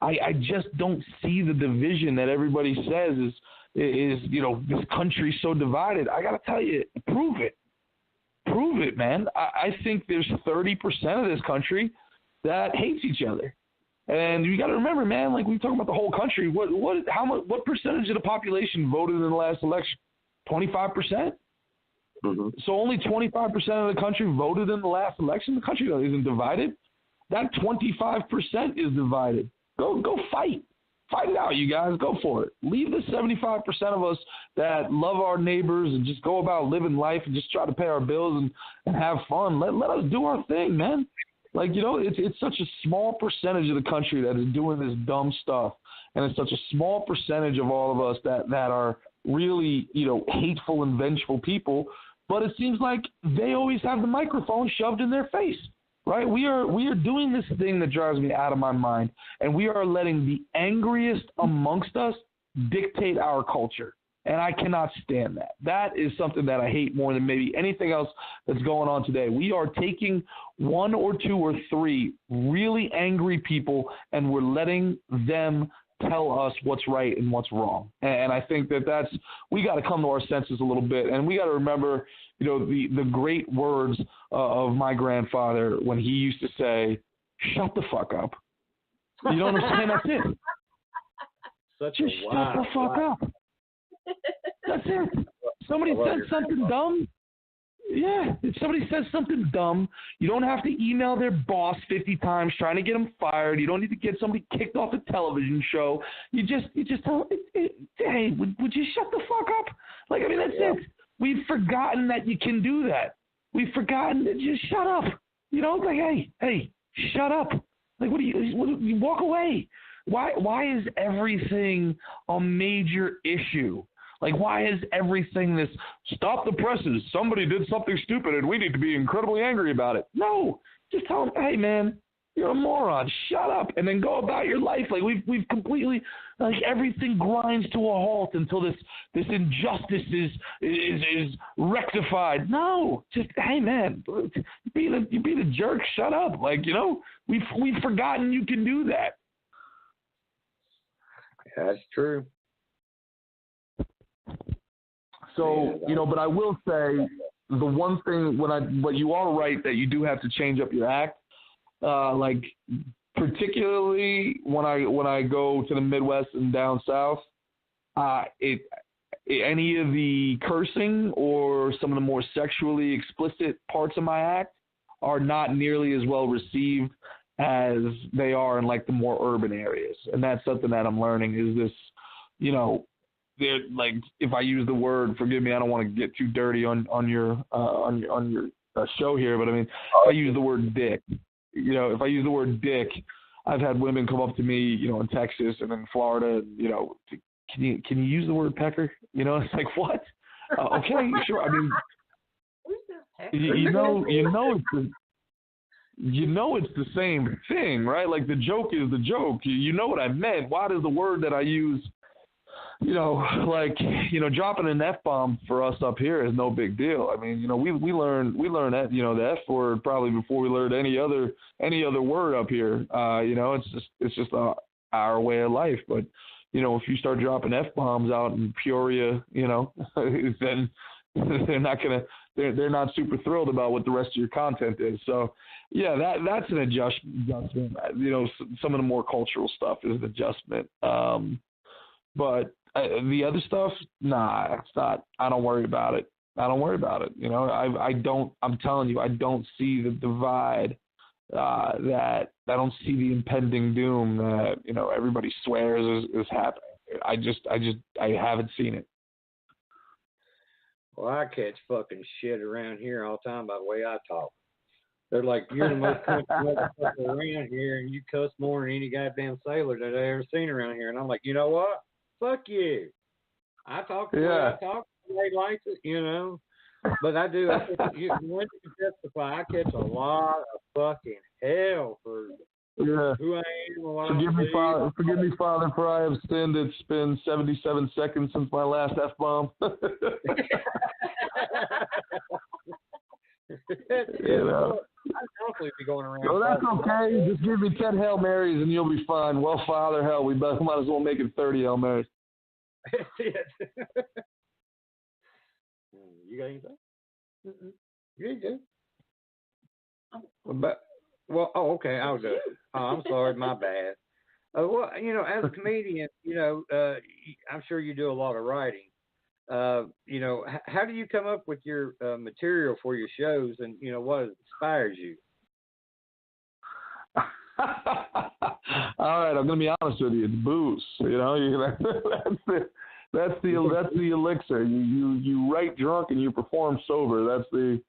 I just don't see the division that everybody says is this country's so divided. I got to tell you, prove it. Prove it, man. I think there's 30% of this country that hates each other. And you got to remember, man, like we talk about the whole country, what percentage of the population voted in the last election? 25%? Mm-hmm. So only 25% of the country voted in the last election. The country isn't divided. That 25% is divided. Go fight. Fight it out, you guys. Go for it. Leave the 75% of us that love our neighbors and just go about living life and just try to pay our bills and have fun. Let us do our thing, man. Like, it's such a small percentage of the country that is doing this dumb stuff. And it's such a small percentage of all of us that are really, hateful and vengeful people. But it seems like they always have the microphone shoved in their face. Right? We are doing this thing that drives me out of my mind, and we are letting the angriest amongst us dictate our culture. And I cannot stand that. That is something that I hate more than maybe anything else that's going on today. We are taking one or two or three really angry people, and we're letting them tell us what's right and what's wrong. And I think we got to come to our senses a little bit, and we got to remember, the great words of my grandfather when he used to say, "Shut the fuck up." You know what I'm saying? That's it. Just shut the fuck up. That's it. Somebody said something dumb. Yeah, if somebody says something dumb, you don't have to email their boss 50 times trying to get them fired. You don't need to get somebody kicked off a television show. You just tell them, hey, would you shut the fuck up? Like, I mean, that's it. We've forgotten that you can do that. We've forgotten that just shut up. Like, hey, shut up. Like, what do you walk away? Why is everything a major issue? Like, why is everything this, stop the presses, somebody did something stupid and we need to be incredibly angry about it? No, just tell them, hey, man, you're a moron, shut up, and then go about your life. Like, we've completely, like, everything grinds to a halt until this injustice is rectified. No, just, hey, man, you be the jerk, shut up. Like, we've forgotten you can do that. That's true. So, but I will say the one thing but you are right that you do have to change up your act. Like particularly when I go to the Midwest and down south, any of the cursing or some of the more sexually explicit parts of my act are not nearly as well received as they are in like the more urban areas. And that's something that I'm learning is this, like if I use the word, forgive me, I don't want to get too dirty on your show here, but I mean, if I use the word dick, if I use the word dick, I've had women come up to me, in Texas and in Florida, can you use the word pecker? It's like, what? Okay, sure. I mean, it's the same thing, right? Like the joke is the joke. You know what I meant. Why does the word that I use, dropping an F-bomb for us up here is no big deal. I mean, we learn that, the F word probably before we learned any other word up here. It's just our way of life. But, if you start dropping F-bombs out in Peoria, then they're not super thrilled about what the rest of your content is. So, yeah, that's an adjustment. Some of the more cultural stuff is an adjustment. But the other stuff, nah, it's not. I don't worry about it. I'm telling you, I don't see the divide. That I don't see the impending doom that everybody swears is happening. I haven't seen it. Well, I catch fucking shit around here all the time by the way I talk. They're like, you're the most country motherfucker around here, and you cuss more than any goddamn sailor that I've ever seen around here. And I'm like, you know what? Fuck you. I talk the way I talk, the way he likes it, But I do. Once you testify, I catch a lot of fucking hell for who I am and what Forgive me, Father, for I have sinned. It's been 77 seconds since my last F-bomb. You know. I'd probably be going around. Oh, that's okay. Just give me 10 Hail Marys and you'll be fine. Well, Father, hell, we might as well make it 30 Hail Marys. You got anything? You do. Okay, I'll do it. Oh, I'm sorry, my bad. Well, as a comedian, I'm sure you do a lot of writing. How do you come up with your material for your shows, and what inspires you? All right, I'm gonna be honest with you. It's booze. That's the elixir. You write drunk and you perform sober. That's the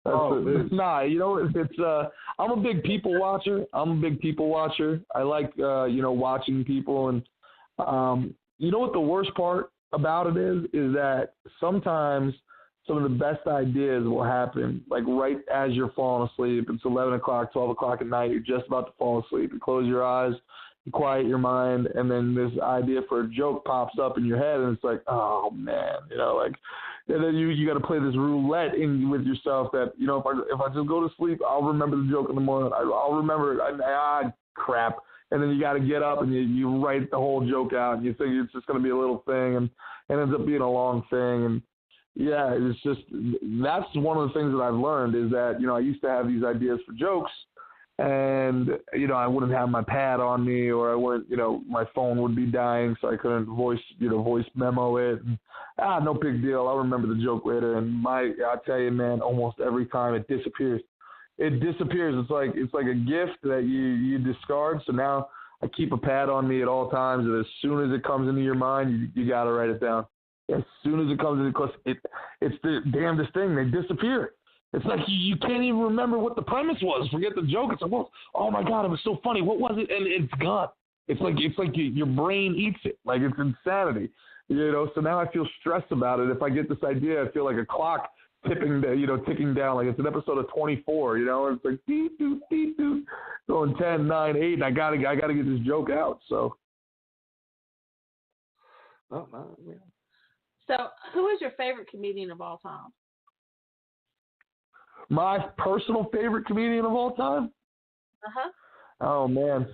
it's I'm a big people watcher. I like watching people, and what the worst part about it is that sometimes some of the best ideas will happen like right as you're falling asleep. It's 11 o'clock, 12 o'clock at night. You're just about to fall asleep. You close your eyes, you quiet your mind, and then this idea for a joke pops up in your head, and it's like, oh man, and then you got to play this roulette with yourself that if I just go to sleep, I'll remember the joke in the morning. I'll remember it. Crap. And then you got to get up and you write the whole joke out, and you think it's just going to be a little thing, and it ends up being a long thing. And yeah, it's just, that's one of the things that I've learned is that, I used to have these ideas for jokes, and, I wouldn't have my pad on me, or I wouldn't, my phone would be dying, so I couldn't voice memo it. And, no big deal. I'll remember the joke later. And I tell you, man, almost every time it disappears. It's like a gift that you discard. So now I keep a pad on me at all times, and as soon as it comes into your mind, you got to write it down. As soon as it comes in, because it's the damnedest thing. They disappear. It's like you can't even remember what the premise was. Forget the joke. It's like, well, oh my God, it was so funny. What was it? And it's gone. It's like your brain eats it. Like it's insanity. So now I feel stressed about it. If I get this idea, I feel like a clock ticking down, like it's an episode of 24, it's like beep, doop, beep, doop, going 10, 9, 8, and I gotta get this joke out. So, So, who is your favorite comedian of all time? My personal favorite comedian of all time? Oh man,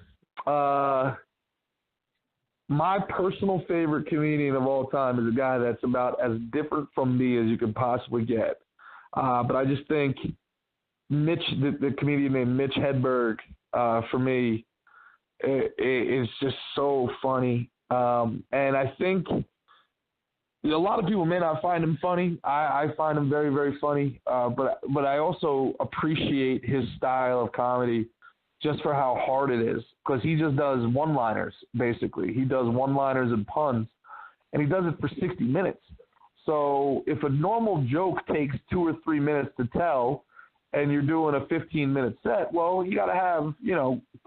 my personal favorite comedian of all time is a guy that's about as different from me as you could possibly get. But I just think Mitch, the comedian named Mitch Hedberg, for me, is just so funny. And I think a lot of people may not find him funny. I find him very, very funny. But I also appreciate his style of comedy just for how hard it is, because he just does one-liners, basically. He does one-liners and puns, and he does it for 60 minutes. So if a normal joke takes 2 or 3 minutes to tell, and you're doing a 15-minute set, well, you got to have,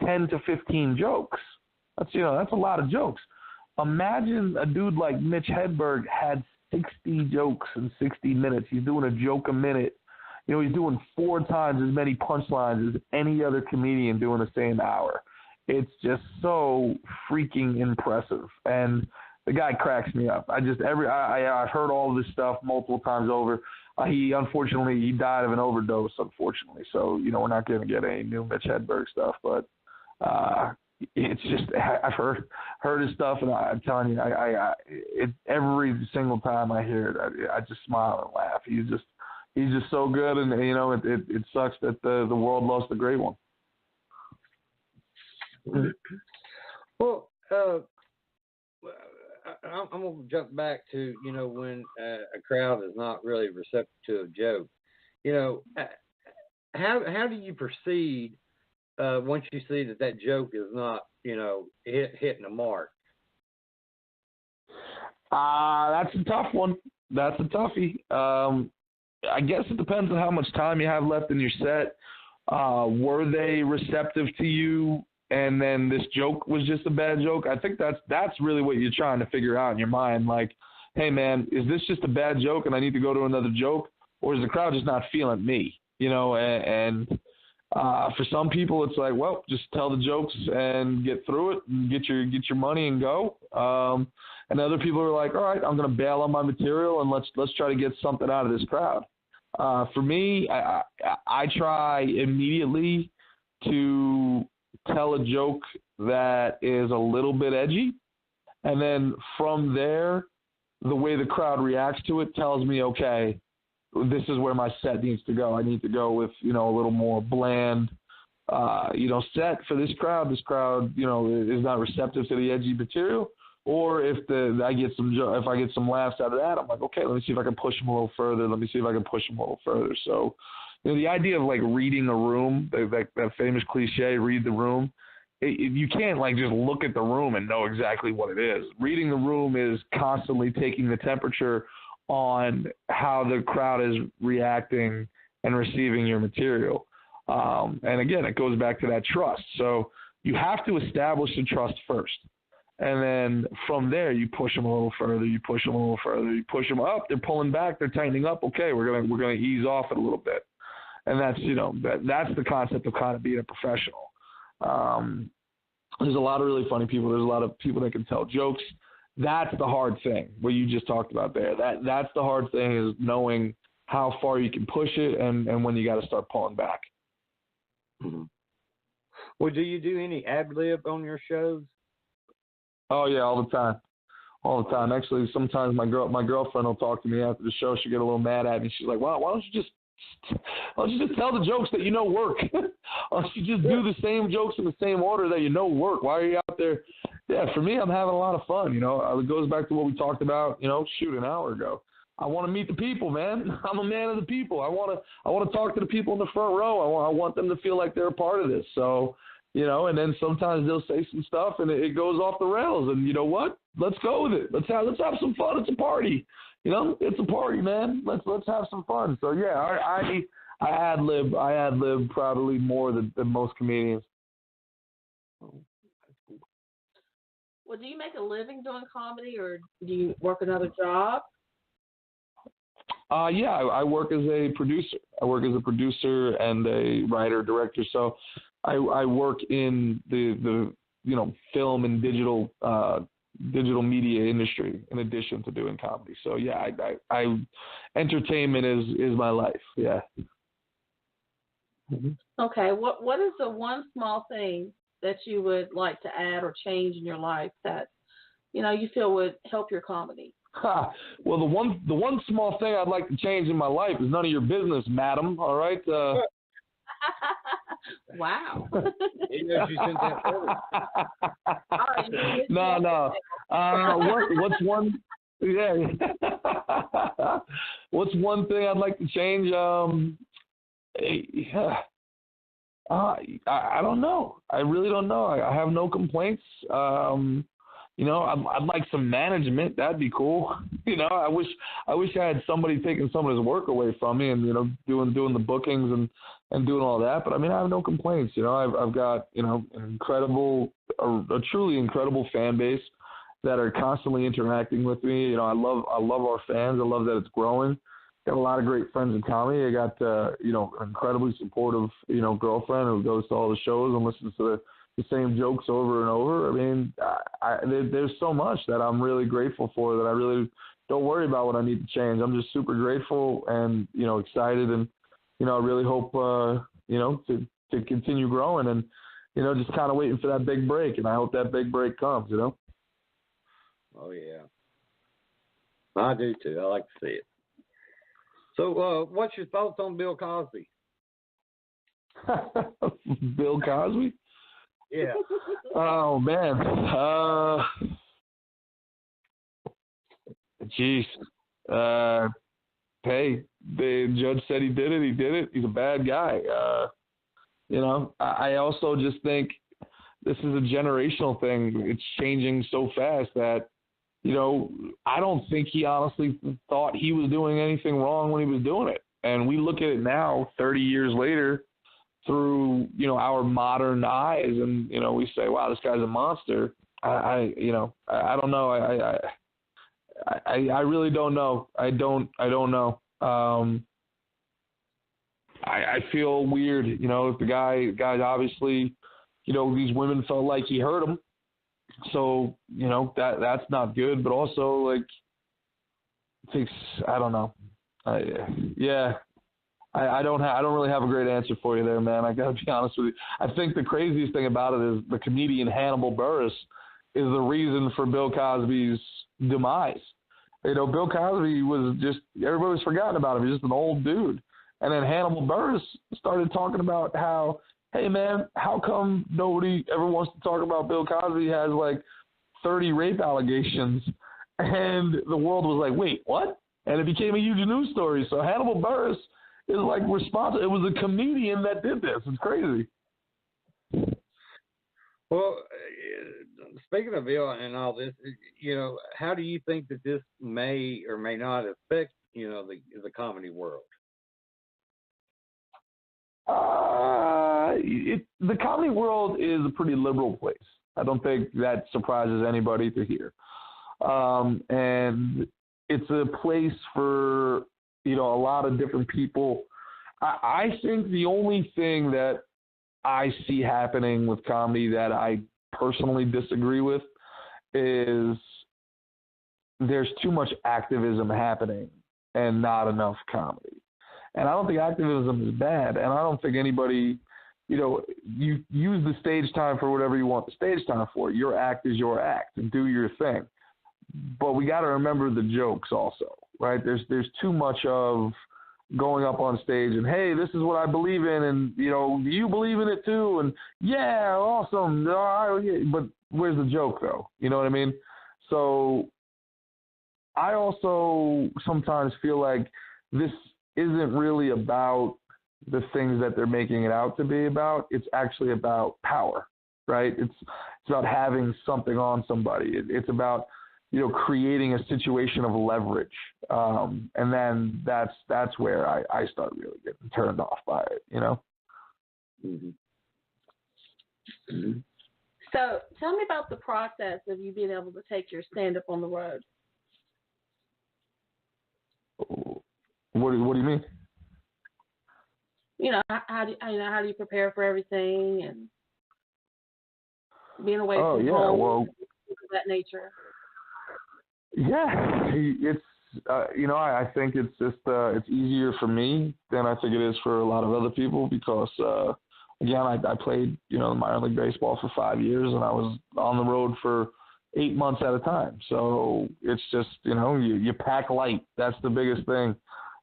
10 to 15 jokes. That's a lot of jokes. Imagine a dude like Mitch Hedberg had 60 jokes in 60 minutes. He's doing a joke a minute. He's doing 4 times as many punchlines as any other comedian doing the same hour. It's just so freaking impressive. And the guy cracks me up. I've heard all of this stuff multiple times over. He died of an overdose, unfortunately. So, we're not going to get any new Mitch Hedberg stuff, but it's just, I've heard his stuff, and I'm telling you, every single time I hear it, I just smile and laugh. He's just so good, and it sucks that the world lost a great one. Well, I'm gonna jump back to when a crowd is not really receptive to a joke. How do you proceed once you see that joke is not hitting a mark? That's a tough one. That's a toughie. I guess it depends on how much time you have left in your set. Were they receptive to you, and then this joke was just a bad joke? I think that's really what you're trying to figure out in your mind. Like, hey, man, is this just a bad joke and I need to go to another joke, or is the crowd just not feeling me? And for some people, it's like, well, just tell the jokes and get through it and get your money and go. And other people are like, all right, I'm going to bail on my material and let's try to get something out of this crowd. For me, I try immediately to tell a joke that is a little bit edgy, and then from there, the way the crowd reacts to it tells me, okay, this is where my set needs to go. I need to go with, a little more bland, set for this crowd. This crowd, is not receptive to the edgy material. Or if I get some laughs out of that, I'm like, okay, let me see if I can push them a little further. So, the idea of like reading a room, that famous cliche, read the room. You can't like just look at the room and know exactly what it is. Reading the room is constantly taking the temperature on how the crowd is reacting and receiving your material. And again, it goes back to that trust. So you have to establish the trust first. And then from there, you push them a little further, you push them up, they're pulling back, they're tightening up. Okay, we're gonna ease off it a little bit. And that's, that's the concept of kind of being a professional. There's a lot of really funny people. There's a lot of people that can tell jokes. That's the hard thing, what you just talked about there. That's the hard thing, is knowing how far you can push it and when you got to start pulling back. Mm-hmm. Well, do you do any ad-lib on your shows? Oh, yeah, all the time. Actually, sometimes my girlfriend will talk to me after the show. She'll get a little mad at me. She's like, well, why don't you just tell the jokes that work? Why don't you just do the same jokes in the same order that work? Why are you out there? Yeah, for me, I'm having a lot of fun. It goes back to what we talked about, an hour ago. I want to meet the people, man. I'm a man of the people. I want to talk to the people in the front row. I want them to feel like they're a part of this. So, and then sometimes they'll say some stuff and it goes off the rails. And you know what? Let's go with it. Let's have some fun. It's a party. It's a party, man. Let's have some fun. So yeah, I ad lib probably more than most comedians. Well, do you make a living doing comedy, or do you work another job? Yeah, I work as a producer. I work as a producer and a writer, director. So I work in the film and digital media industry in addition to doing comedy. So yeah, I entertainment is my life. Yeah. Mm-hmm. Okay. What is the one small thing that you would like to add or change in your life that you feel would help your comedy? Well, the one small thing I'd like to change in my life is none of your business, madam. All right. Wow. No. What's one? Yeah. What's one thing I'd like to change? I don't know. I really don't know. I have no complaints. I'd like some management. That'd be cool. I wish I had somebody taking some of his work away from me and doing the bookings and doing all that. But I mean, I have no complaints. I've got an a truly incredible fan base that are constantly interacting with me. I love our fans. I love that it's growing. Got a lot of great friends in comedy. I got an incredibly supportive girlfriend who goes to all the shows and listens to the same jokes over and over. I mean, there's so much that I'm really grateful for that I really don't worry about what I need to change. I'm just super grateful and excited, and I really hope to continue growing and just kind of waiting for that big break, and I hope that big break comes. Oh yeah, I do too. I like to see it. So, what's your thoughts on Bill Cosby? Bill Cosby? Yeah. Oh man. Jeez. Hey, the judge said he did it. He did it. He's a bad guy. I also just think this is a generational thing. It's changing so fast that, I don't think he honestly thought he was doing anything wrong when he was doing it. And we look at it now, 30 years later, through, our modern eyes, and, we say, wow, this guy's a monster. I don't know. I really don't know. I don't know. I feel weird, if the guy obviously, these women felt like he hurt them. So, that's not good, but also I don't know. Yeah, I don't really have a great answer for you there, man. I got to be honest with you. I think the craziest thing about it is the comedian Hannibal Buress is the reason for Bill Cosby's demise. You know, Bill Cosby was just, everybody was forgotten about him. He was just an old dude. And then Hannibal Buress started talking about how, hey, man, how come nobody ever wants to talk about Bill Cosby? He has like 30 rape allegations. And the world was like, wait, what? And it became a huge news story. So Hannibal Buress is like responsible. It was a comedian that did this. It's crazy. Well, speaking of Bill and all this, you know, how do you think that this may or may not affect, you know, the comedy world? The comedy world is a pretty liberal place. I don't think that surprises anybody to hear. And it's a place for, you know, a lot of different people. I think the only thing that I see happening with comedy that I personally disagree with is there's too much activism happening and not enough comedy. And I don't think activism is bad, and I don't think anybody, you know, you use the stage time for whatever you want the stage time for. Your act is your act, and do your thing. But we got to remember the jokes also, right? There's too much of going up on stage and, hey, this is what I believe in, and, you know, do you believe in it too? And, yeah, awesome. But where's the joke, though? You know what I mean? So I also sometimes feel like this isn't really about the things that they're making it out to be about. It's actually about power, right? It's about having something on somebody. It's about, you know, creating a situation of leverage. And then that's where I start really getting turned off by it, you know? Mm-hmm. So tell me about the process of you being able to take your stand-up on the road. What do you mean? You know, how do you prepare for everything and being away from home, of that nature? Yeah, it's you know, I think it's just it's easier for me than I think it is for a lot of other people because again, I played, you know, minor league baseball for 5 years and I was on the road for 8 months at a time. So it's just, you know, you pack light. That's the biggest thing.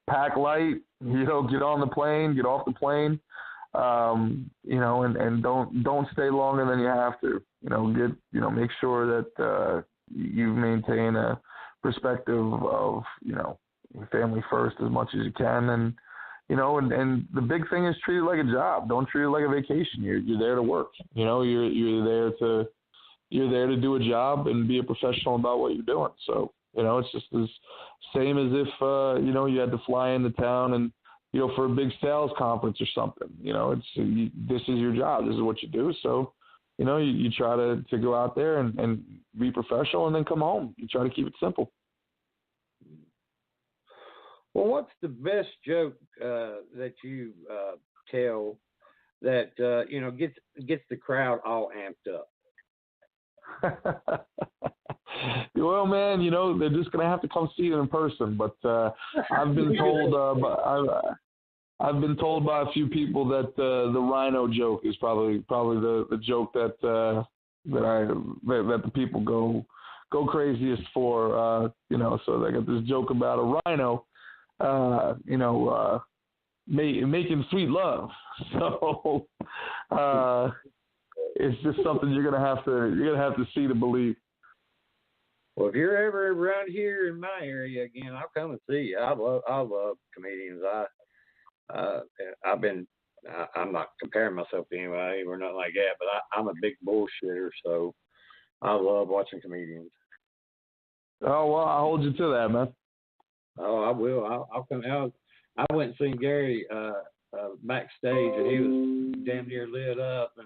Pack light, you know, get on the plane, get off the plane, you know, and don't stay longer than you have to. You know, make sure that you maintain a perspective of, you know, family first as much as you can, and you know, and the big thing is treat it like a job. Don't treat it like a vacation. You're there to work. You know, you're there to do a job and be a professional about what you're doing. So, you know, it's just the same as if, you know, you had to fly into town and, you know, for a big sales conference or something, you know, this is your job. This is what you do. So, you know, you try to go out there and be professional and then come home. You try to keep it simple. Well, what's the best joke that you tell that, you know, gets the crowd all amped up? Well, man, you know, they're just gonna have to come see it in person. But I've been told, I've been told by a few people that the rhino joke is probably the joke that the people go craziest for. You know, so they got this joke about a rhino, you know, making sweet love. So it's just something you're gonna have to see to believe. Well, if you're ever around here in my area again, I'll come and see you. I love comedians. I'm not comparing myself to anybody or nothing like that, but I'm a big bullshitter, so I love watching comedians. Oh, well, I'll hold you to that, man. Oh, I will. I'll come out. I went and seen Gary backstage, and he was damn near lit up,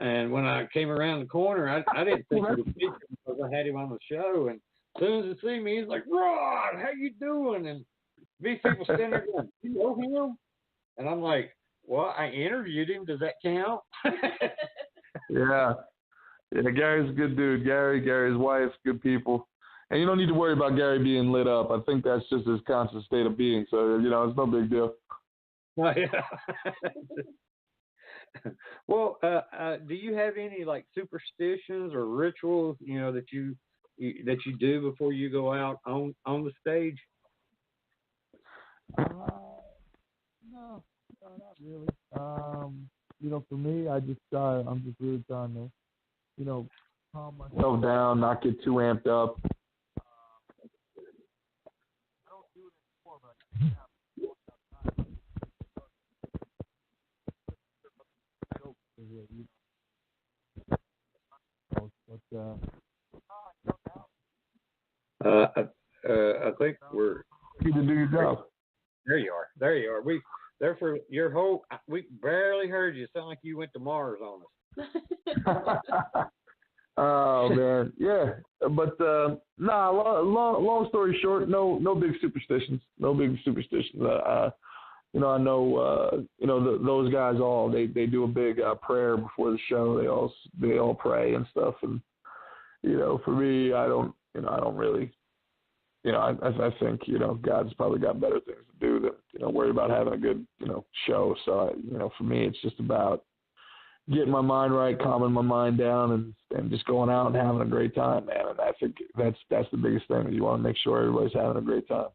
and when I came around the corner, I didn't think he would see him because I had him on the show. And as soon as he see me, he's like, "Rod, how you doing?" And these people standing there going, "You know him?" And I'm like, "Well, I interviewed him. Does that count?" Yeah, Gary's a good dude. Gary's wife, good people. And you don't need to worry about Gary being lit up. I think that's just his constant state of being. So, you know, it's no big deal. Oh, yeah. Well, do you have any like superstitions or rituals, that you do before you go out on the stage? No, not really. For me, I'm just really trying to, calm myself down, not get too amped up. I don't do it anymore, but I think we're. You to do your job. There you are. There you are. We barely heard you. Sound like you went to Mars on us. Oh man, yeah. But long story short, no big superstitions. No big superstitions. I know those guys they do a big prayer before the show. They all pray and stuff. And for me, I don't really. I think God's probably got better things to do than worry about having a good show. So for me, it's just about getting my mind right, calming my mind down, and just going out and having a great time, man. And I think that's the biggest thing. You want to make sure everybody's having a great time.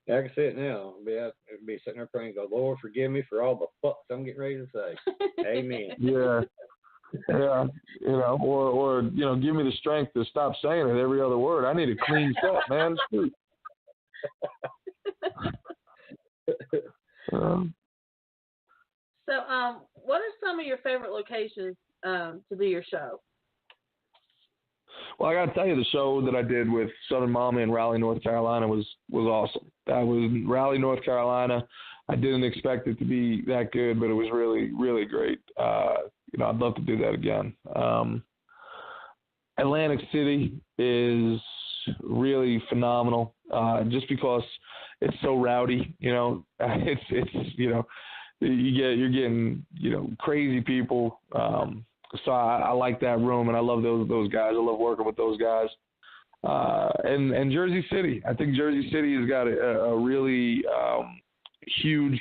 Yeah, I can see it now. I'd be sitting there praying, go, Lord, forgive me for all the fucks I'm getting ready to say. Amen. Yeah. Yeah, or give me the strength to stop saying it every other word. I need a clean set, man. Shoot. So, what are some of your favorite locations to do your show? Well, I got to tell you, the show that I did with Southern Mama in Raleigh, North Carolina was awesome. That was Raleigh, North Carolina. I didn't expect it to be that good, but it was really, really great. I'd love to do that again. Atlantic City is really phenomenal, just because it's so rowdy. You're getting crazy people. So I like that room, and I love those guys. I love working with those guys. And Jersey City. I think Jersey City has got a really huge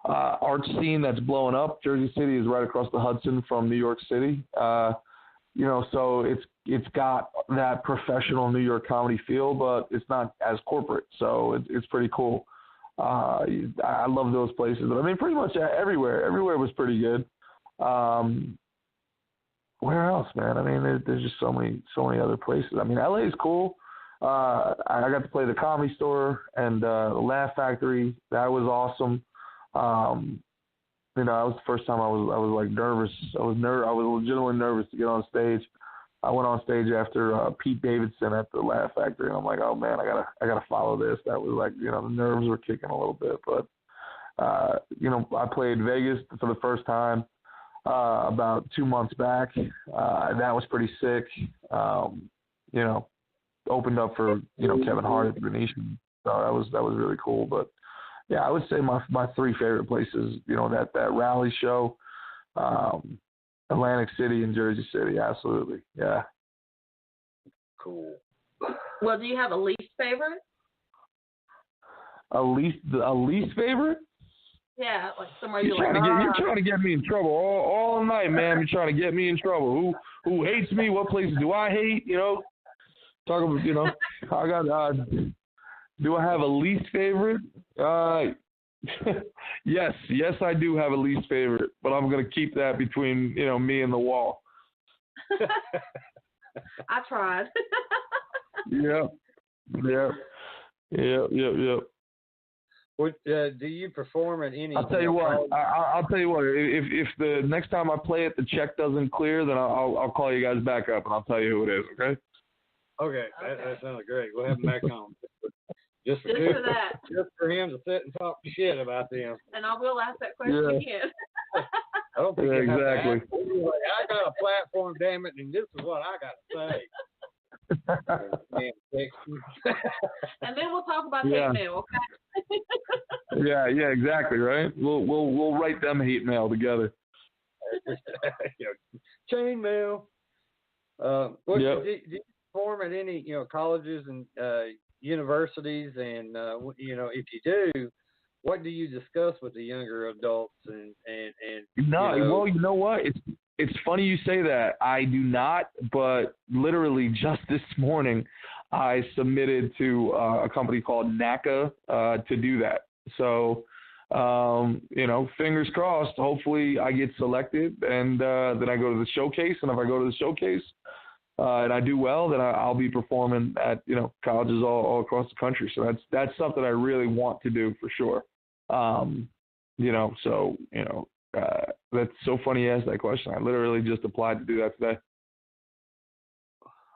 art scene that's blowing up. Jersey City is right across the Hudson from New York City. So it's got that professional New York comedy feel, but it's not as corporate. So it's pretty cool. I love those places. But I mean, pretty much everywhere was pretty good. Where else, man? I mean, there's just so many other places. I mean, LA is cool. I got to play the Comedy Store and the Laugh Factory. That was awesome. That was the first time I was like nervous. I was legitimately nervous to get on stage. I went on stage after Pete Davidson at the Laugh Factory, and I'm like, oh man, I gotta follow this. That was like, the nerves were kicking a little bit, but I played Vegas for the first time about 2 months back. That was pretty sick. Opened up for Kevin Hart at the Venetian, so that was really cool. But yeah, I would say my three favorite places, that Raleigh show, Atlantic City, and Jersey City. Absolutely, yeah. Cool. Well, do you have a least favorite? A least favorite? Yeah, like somewhere you're trying to get me in trouble all night, man. You're trying to get me in trouble. Who hates me? What places do I hate? Talk about, I got. Do I have a least favorite? Yes, I do have a least favorite, but I'm gonna keep that between me and the wall. I tried. Yep. What, do you perform at any? I'll tell you what. I'll tell you what. If the next time I play it, the check doesn't clear, then I'll call you guys back up and I'll tell you who it is. Okay. Okay. That sounds great. We'll have him back on. Just for that. Just for him to sit and talk shit about them. And I will ask that question again. I don't think exactly. I got a platform, damn it, and this is what I got to say. And then we'll talk about hate mail, okay? Yeah, exactly, right? We'll write them hate mail together. Chain mail. Do you perform at any colleges and universities, and if you do, what do you discuss with the younger adults and No, well, you know what? It's funny you say that. I do not, but literally just this morning, I submitted to a company called NACA to do that. So, fingers crossed. Hopefully, I get selected, and then I go to the showcase. And if I go to the showcase and I do well, then I'll be performing at colleges all across the country. So that's something I really want to do for sure. That's so funny you asked that question. I literally just applied to do that today.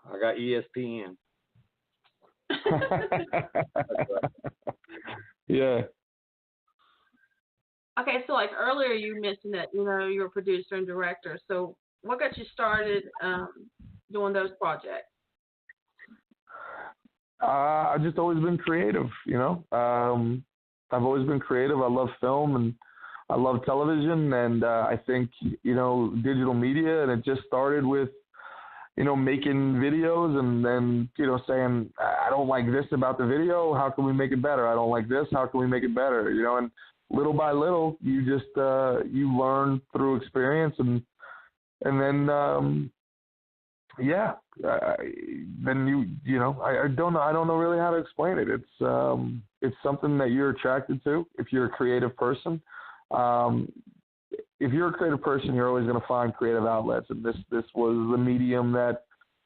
I got ESPN. Yeah. Okay, so like earlier you mentioned that, you're a producer and director. So what got you started doing those projects? I've just always been creative, I've always been creative. I love film and I love television, and I think, digital media, and it just started with, making videos and then, saying, I don't like this about the video. How can we make it better? I don't like this. How can we make it better? And little by little, you just, you learn through experience and then, then I don't know really how to explain it. It's something that you're attracted to if you're a creative person. If you're a creative person, you're always going to find creative outlets, and this was the medium that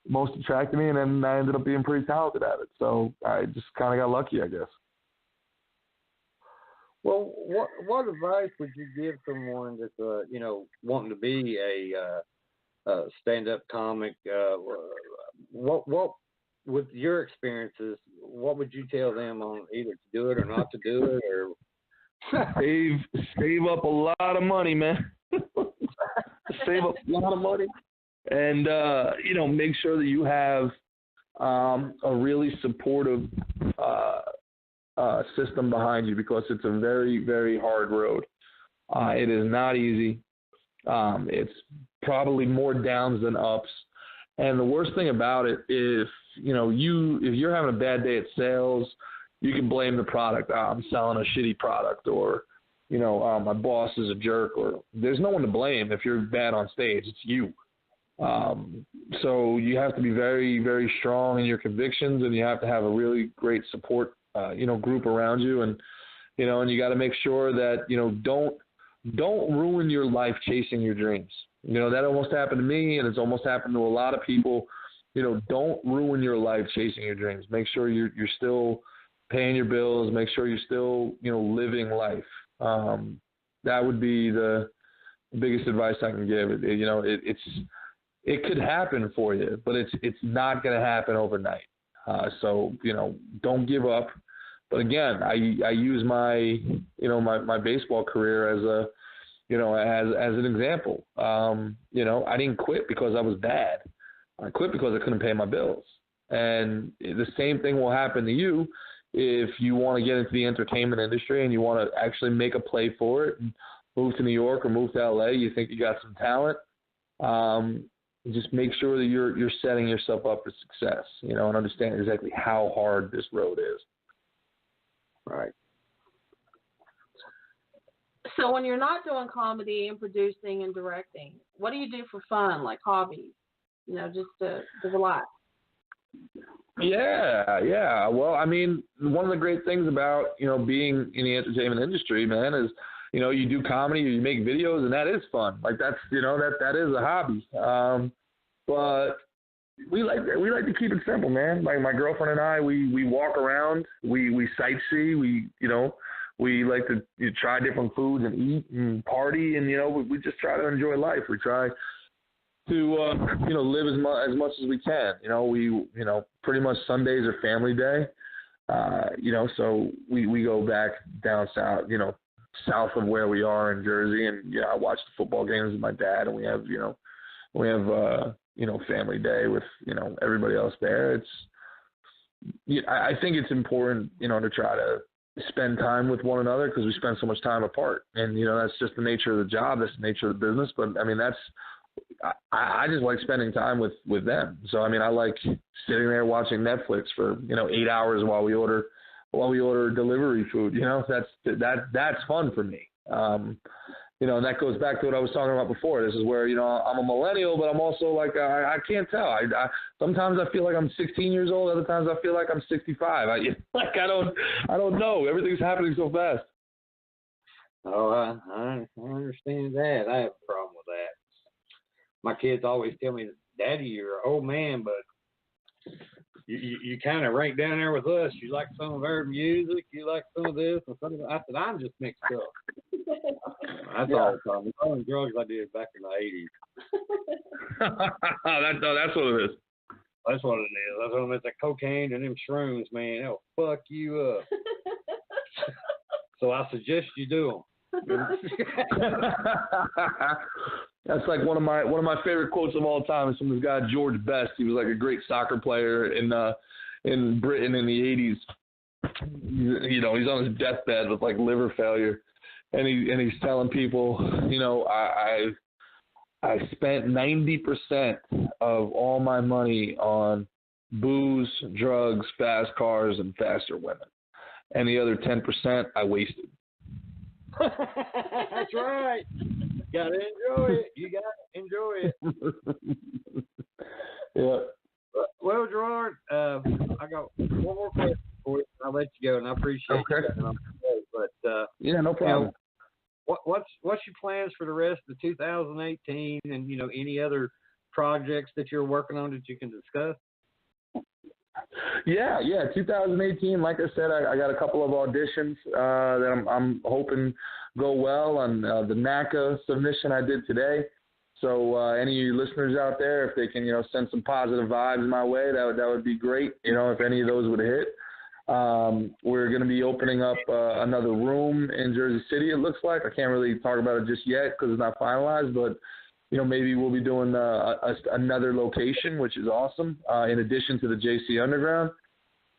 most attracted me, and then I ended up being pretty talented at it. So I just kind of got lucky, I guess. Well, what advice would you give someone that's wanting to be a stand-up comic? What with your experiences, what would you tell them on either to do it or not to do it, or save up a lot of money, man. Save up a lot of money, and make sure that you have a really supportive system behind you, because it's a very, very hard road. It is not easy. It's probably more downs than ups. And the worst thing about it is, if you're having a bad day at sales, you can blame the product. I'm selling a shitty product, or, my boss is a jerk, or there's no one to blame if you're bad on stage. It's you. So you have to be very, very strong in your convictions, and you have to have a really great support, group around you. And you got to make sure that, don't ruin your life chasing your dreams. That almost happened to me, and it's almost happened to a lot of people. Don't ruin your life chasing your dreams. Make sure you're still paying your bills. Make sure you're still, living life. That would be the biggest advice I can give. It could happen for you, but it's not going to happen overnight. So don't give up. But again, I use my my baseball career as a as an example. I didn't quit because I was bad. I quit because I couldn't pay my bills. And the same thing will happen to you if you want to get into the entertainment industry and you want to actually make a play for it and move to New York or move to LA. You think you got some talent. Just make sure that you're setting yourself up for success, and understand exactly how hard this road is. Right. So when you're not doing comedy and producing and directing, what do you do for fun, like hobbies? Just to relax. Yeah. Well, I mean, one of the great things about, being in the entertainment industry, man, is, you do comedy, you make videos, and that is fun. Like that's, that is a hobby. But we like to keep it simple, man. Like my girlfriend and I, we walk around, we sightsee, we like to try different foods and eat and party, and we just try to enjoy life. We try to live as much as we can. We pretty much Sundays are family day. So we go back down south, south of where we are in Jersey, and I watch the football games with my dad, and we have family day with everybody else there. I think it's important to try to spend time with one another, because we spend so much time apart, and that's just the nature of the job, that's the nature of the business. But I mean, I just like spending time with them. So I mean, I like sitting there watching Netflix for 8 hours while we order while we order delivery food. That's fun for me. And that goes back to what I was talking about before. This is where, I'm a millennial, but I'm also like, I can't tell. I sometimes I feel like I'm 16 years old. Other times I feel like I'm 65. I don't know. Everything's happening so fast. Oh, I understand that. I have a problem with that. My kids always tell me, Daddy, you're an old man, but you kind of rank down there with us. You like some of our music. You like some of this and some of that. I said, I'm just mixed up. That's all the problem. The only drugs I did back in the 80s. That's what it is. That's what it is. That's what it's that cocaine and them shrooms, man. They'll fuck you up. So I suggest you do them. That's like one of my favorite quotes of all time is from this guy George Best. He was like a great soccer player in Britain in the 80s. He's on his deathbed with like liver failure, and he's telling people, I spent 90% of all my money on booze, drugs, fast cars, and faster women, and the other 10% I wasted. That's right. You gotta enjoy it. Yeah. Well, Gerard, I got one more question for you. I'll let you go, and I appreciate you. But yeah, no problem. What's your plans for the rest of 2018, and any other projects that you're working on that you can discuss? Yeah. 2018. Like I said, I got a couple of auditions that I'm hoping go well on the NACA submission I did today. So any of you listeners out there, if they can send some positive vibes my way, that would be great. If any of those would hit. We're going to be opening up another room in Jersey City. It looks like I can't really talk about it just yet because it's not finalized, but. Maybe we'll be doing another location, which is awesome, in addition to the JC Underground.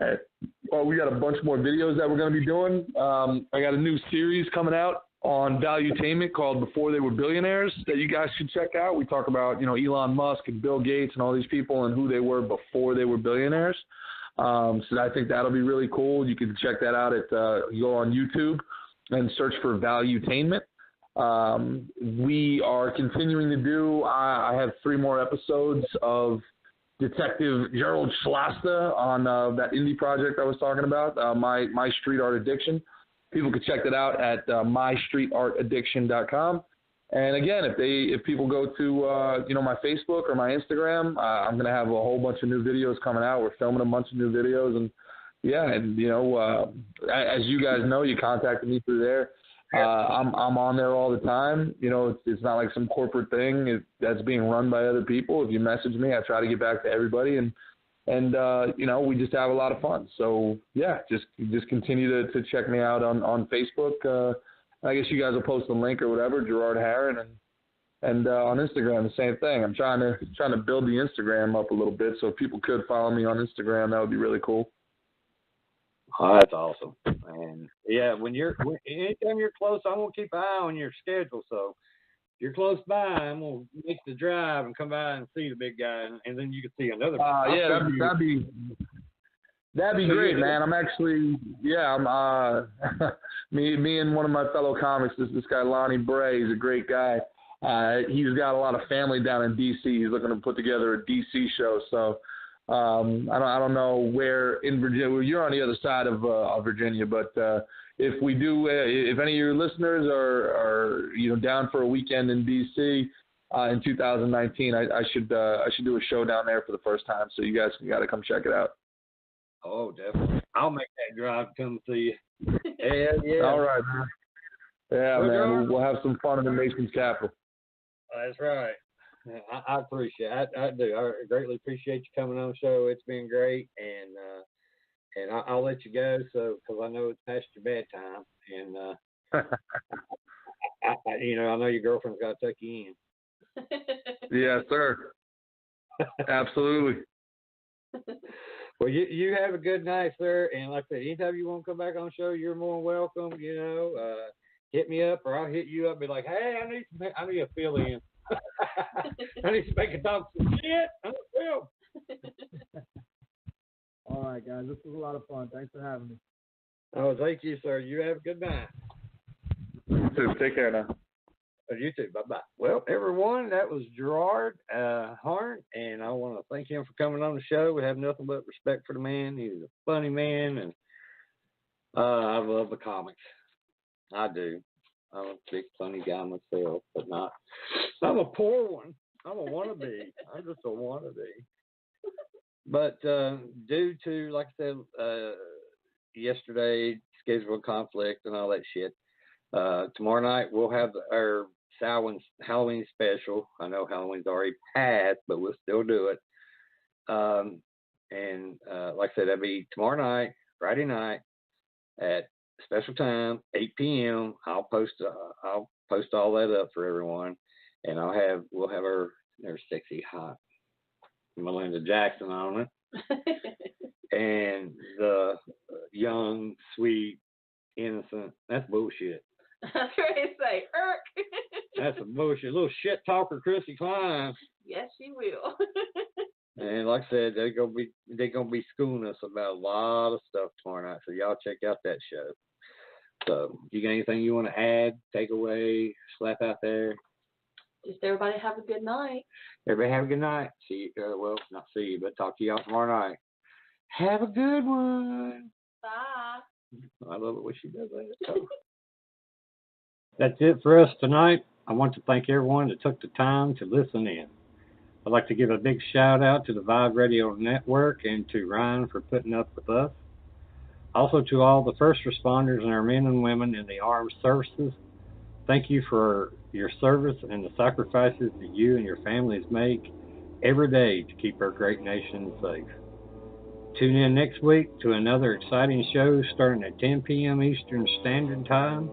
We got a bunch more videos that we're going to be doing. I got a new series coming out on Valuetainment called Before They Were Billionaires that you guys should check out. We talk about, Elon Musk and Bill Gates and all these people and who they were before they were billionaires. So I think that'll be really cool. You can check that out you go on YouTube and search for Valuetainment. We are continuing to do, I have 3 more episodes of Detective Gerald Schlasta on that indie project I was talking about, My Street Art Addiction. People can check that out at mystreetartaddiction.com. And again, if people go to my Facebook or my Instagram, I'm going to have a whole bunch of new videos coming out. We're filming a bunch of new videos, and as you guys know, you contacted me through there. I'm on there all the time. It's not like some corporate thing that's being run by other people. If you message me, I try to get back to everybody, and we just have a lot of fun. So yeah, just continue to check me out on Facebook. I guess you guys will post a link or whatever, Gerard Haran, and on Instagram the same thing. I'm trying to build the Instagram up a little bit, so if people could follow me on Instagram, that would be really cool. Oh, that's awesome. And yeah, anytime you're close, I'm gonna keep an eye on your schedule. So if you're close by, I'm gonna make the drive and come by and see the big guy, and then you can see another. That'd be great, man. I'm actually, I'm me and one of my fellow comics, this guy Lonnie Bray. He's a great guy. He's got a lot of family down in D.C. He's looking to put together a D.C. show. So I don't know where in Virginia. Well, you're on the other side of Virginia, but if we do, if any of your listeners are down for a weekend in D.C. In 2019, I should do a show down there for the first time. So you guys got to come check it out. Oh, definitely. I'll make that drive to come see you. Yeah. All right, man. Yeah, man. We'll have some fun in the nation's capital. That's right. I appreciate it. I do. I greatly appreciate you coming on the show. It's been great, and I'll let you go because I know it's past your bedtime, and I know your girlfriend's got to tuck you in. Yes, sir. Absolutely. Well, you have a good night, sir. And like I said, anytime you want to come back on the show, you're more than welcome. Hit me up or I'll hit you up. Be like, hey, I need a fill in. I need to make a talk some shit. I'm a film. All right, guys. This was a lot of fun. Thanks for having me. Oh, thank you, sir. You have a good night. You too. Take care now. You too. Bye-bye. Well, everyone, that was Gerard Haran, and I want to thank him for coming on the show. We have nothing but respect for the man. He's a funny man, and I love the comics. I do. I'm a big funny guy myself, but not. I'm a poor one. I'm a wannabe. I'm just a wannabe. But due to, like I said, yesterday, schedule conflict and all that shit, tomorrow night we'll have our Halloween special. I know Halloween's already passed, but we'll still do it. And like I said, that'll be tomorrow night, Friday night, at special time, 8 p.m. I'll post all that up for everyone, and we'll have her sexy hot Melinda Jackson on it, and the young, sweet, innocent. That's bullshit. That's what I say. Irk. That's a bullshit. Little shit talker, Chrissy Klein. Yes, she will. And like I said, they're gonna be schooling us about a lot of stuff tomorrow night. So y'all check out that show. So, you got anything you want to add, take away, slap out there? Just everybody have a good night. Everybody have a good night. See you. Well, not see you, but talk to y'all tomorrow night. Have a good one. Bye. I love it when she does that. So. That's it for us tonight. I want to thank everyone that took the time to listen in. I'd like to give a big shout out to the Vibe Radio Network and to Ryan for putting up with us. Also to all the first responders and our men and women in the armed services, thank you for your service and the sacrifices that you and your families make every day to keep our great nation safe. Tune in next week to another exciting show starting at 10 p.m. Eastern Standard Time.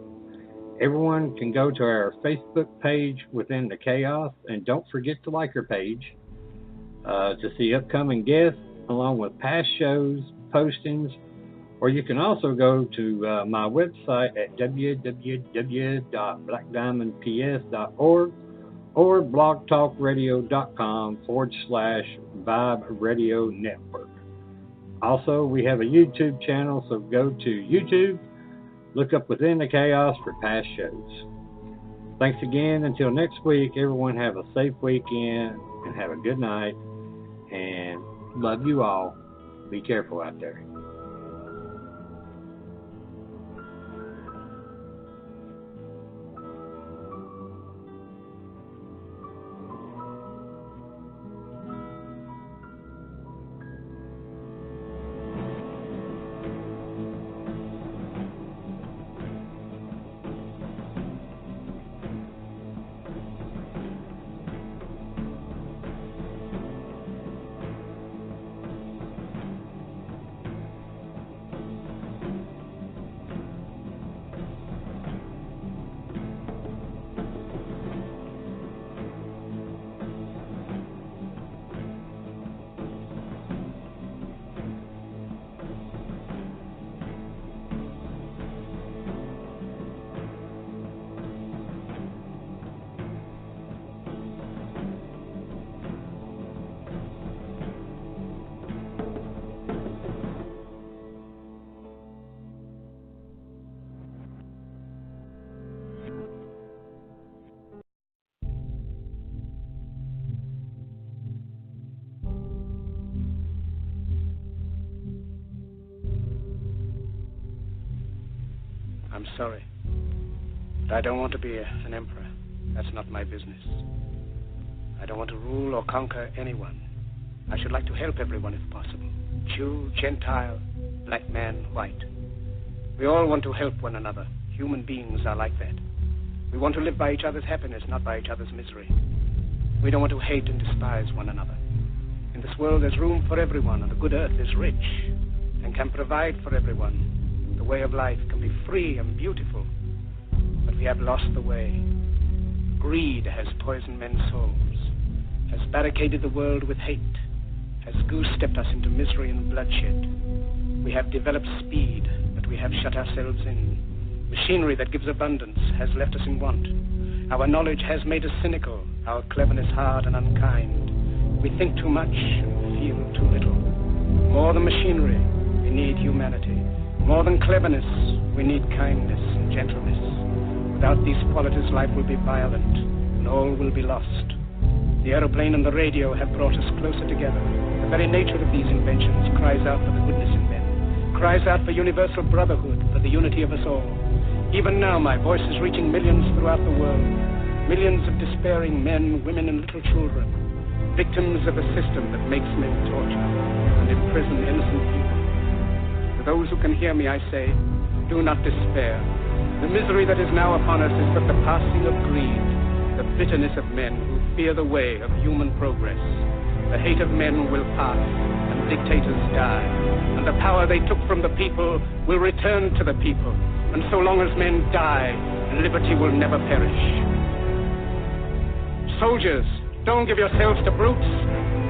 Everyone can go to our Facebook page Within the Chaos, and don't forget to like our page to see upcoming guests along with past shows, postings, or you can also go to my website at www.blackdiamondps.org or blogtalkradio.com/Vibe Radio Network. Also, we have a YouTube channel, so go to YouTube, look up Within the Chaos for past shows. Thanks again. Until next week, everyone have a safe weekend and have a good night. And love you all. Be careful out there. I'm sorry, but I don't want to be an emperor. That's not my business. I don't want to rule or conquer anyone. I should like to help everyone if possible. Jew, Gentile, black man, white. We all want to help one another. Human beings are like that. We want to live by each other's happiness, not by each other's misery. We don't want to hate and despise one another. In this world there's room for everyone, and the good earth is rich and can provide for everyone. The way of life can be free and beautiful, but we have lost the way. Greed has poisoned men's souls, has barricaded the world with hate, has goose-stepped us into misery and bloodshed. We have developed speed, but we have shut ourselves in. Machinery that gives abundance has left us in want. Our knowledge has made us cynical, our cleverness hard and unkind. We think too much and feel too little. More than machinery, we need humanity. More than cleverness, we need kindness and gentleness. Without these qualities, life will be violent, and all will be lost. The aeroplane and the radio have brought us closer together. The very nature of these inventions cries out for the goodness in men, cries out for universal brotherhood, for the unity of us all. Even now, my voice is reaching millions throughout the world, millions of despairing men, women, and little children, victims of a system that makes men torture and imprison innocent people. To those who can hear me, I say, do not despair. The misery that is now upon us is but the passing of greed, the bitterness of men who fear the way of human progress. The hate of men will pass, and dictators die, and the power they took from the people will return to the people. And so long as men die, liberty will never perish. Soldiers, don't give yourselves to brutes,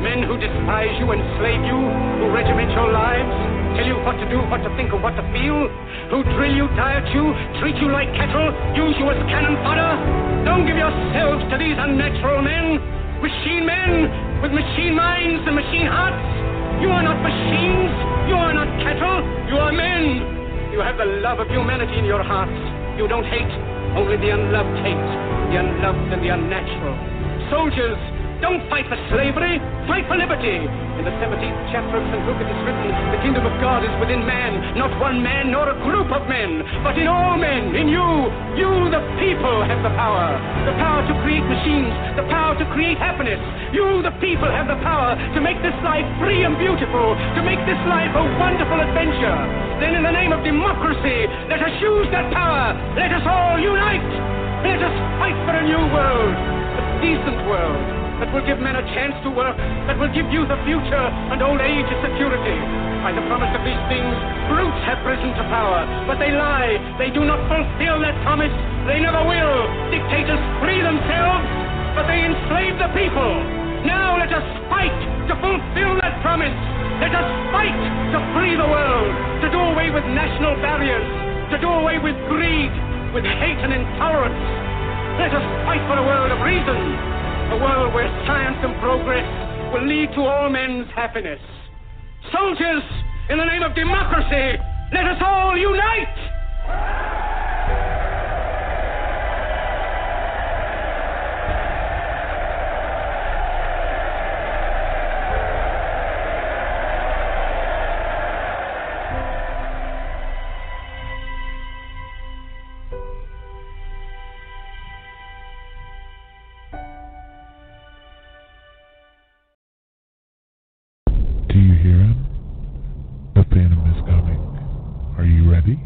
men who despise you, enslave you, who regiment your lives, tell you what to do, what to think, or what to feel, who drill you, diet you, treat you like cattle, use you as cannon fodder. Don't give yourselves to these unnatural men, machine men with machine minds and machine hearts. You are not machines, you are not cattle, you are men. You have the love of humanity in your hearts. You don't hate, only the unloved hate, the unloved and the unnatural. Soldiers, don't fight for slavery, fight for liberty. In the 17th chapter of St. Luke it is written, the kingdom of God is within man, not one man nor a group of men, but in all men, in you. You, the people, have the power to create machines, the power to create happiness. You, the people, have the power to make this life free and beautiful, to make this life a wonderful adventure. Then in the name of democracy, let us use that power. Let us all unite. Let us fight for a new world, a decent world, that will give men a chance to work, that will give youth a future and old age a security. By the promise of these things, brutes have risen to power, but they lie. They do not fulfill that promise. They never will. Dictators free themselves, but they enslave the people. Now let us fight to fulfill that promise. Let us fight to free the world, to do away with national barriers, to do away with greed, with hate and intolerance. Let us fight for a world of reason, a world where science and progress will lead to all men's happiness. Soldiers, in the name of democracy, let us all unite! Do you hear him? The Phantom is coming. Are you ready?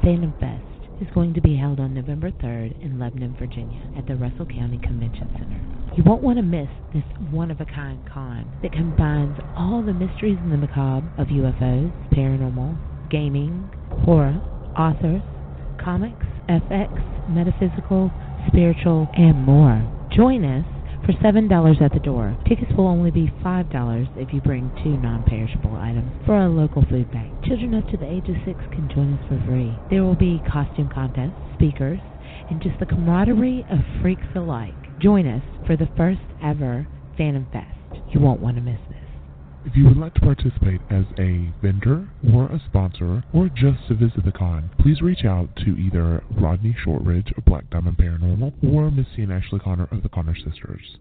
Phantom Fest is going to be held on November 3rd in Lebanon, Virginia at the Russell County Convention Center. You won't want to miss this one-of-a-kind con that combines all the mysteries and the macabre of UFOs, paranormal, gaming, horror, authors, comics, FX, metaphysical, spiritual, and more. Join us for $7 at the door. Tickets will only be $5 if you bring 2 non-perishable items for a local food bank. Children up to the age of 6 can join us for free. There will be costume contests, speakers, and just the camaraderie of freaks alike. Join us for the first ever Phantom Fest. You won't want to miss this. If you would like to participate as a vendor or a sponsor or just to visit the con, please reach out to either Rodney Shortridge of Black Diamond Paranormal or Missy and Ashley Connor of the Connor Sisters.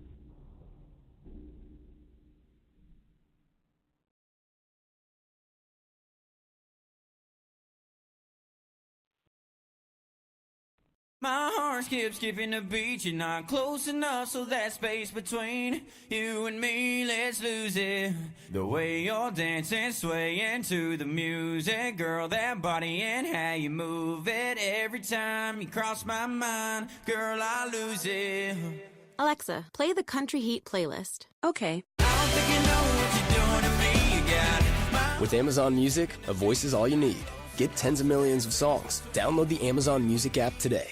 My heart skips skipping the beat. You're not close enough, so that space between you and me, let's lose it. The way you're dancing, swaying to the music, girl, that body and how you move it. Every time you cross my mind, girl, I lose it. Alexa, play the Country Heat playlist. Okay. I don't think you know what you're doing to me. You got With Amazon Music, a voice is all you need. Get tens of millions of songs. Download the Amazon Music app today.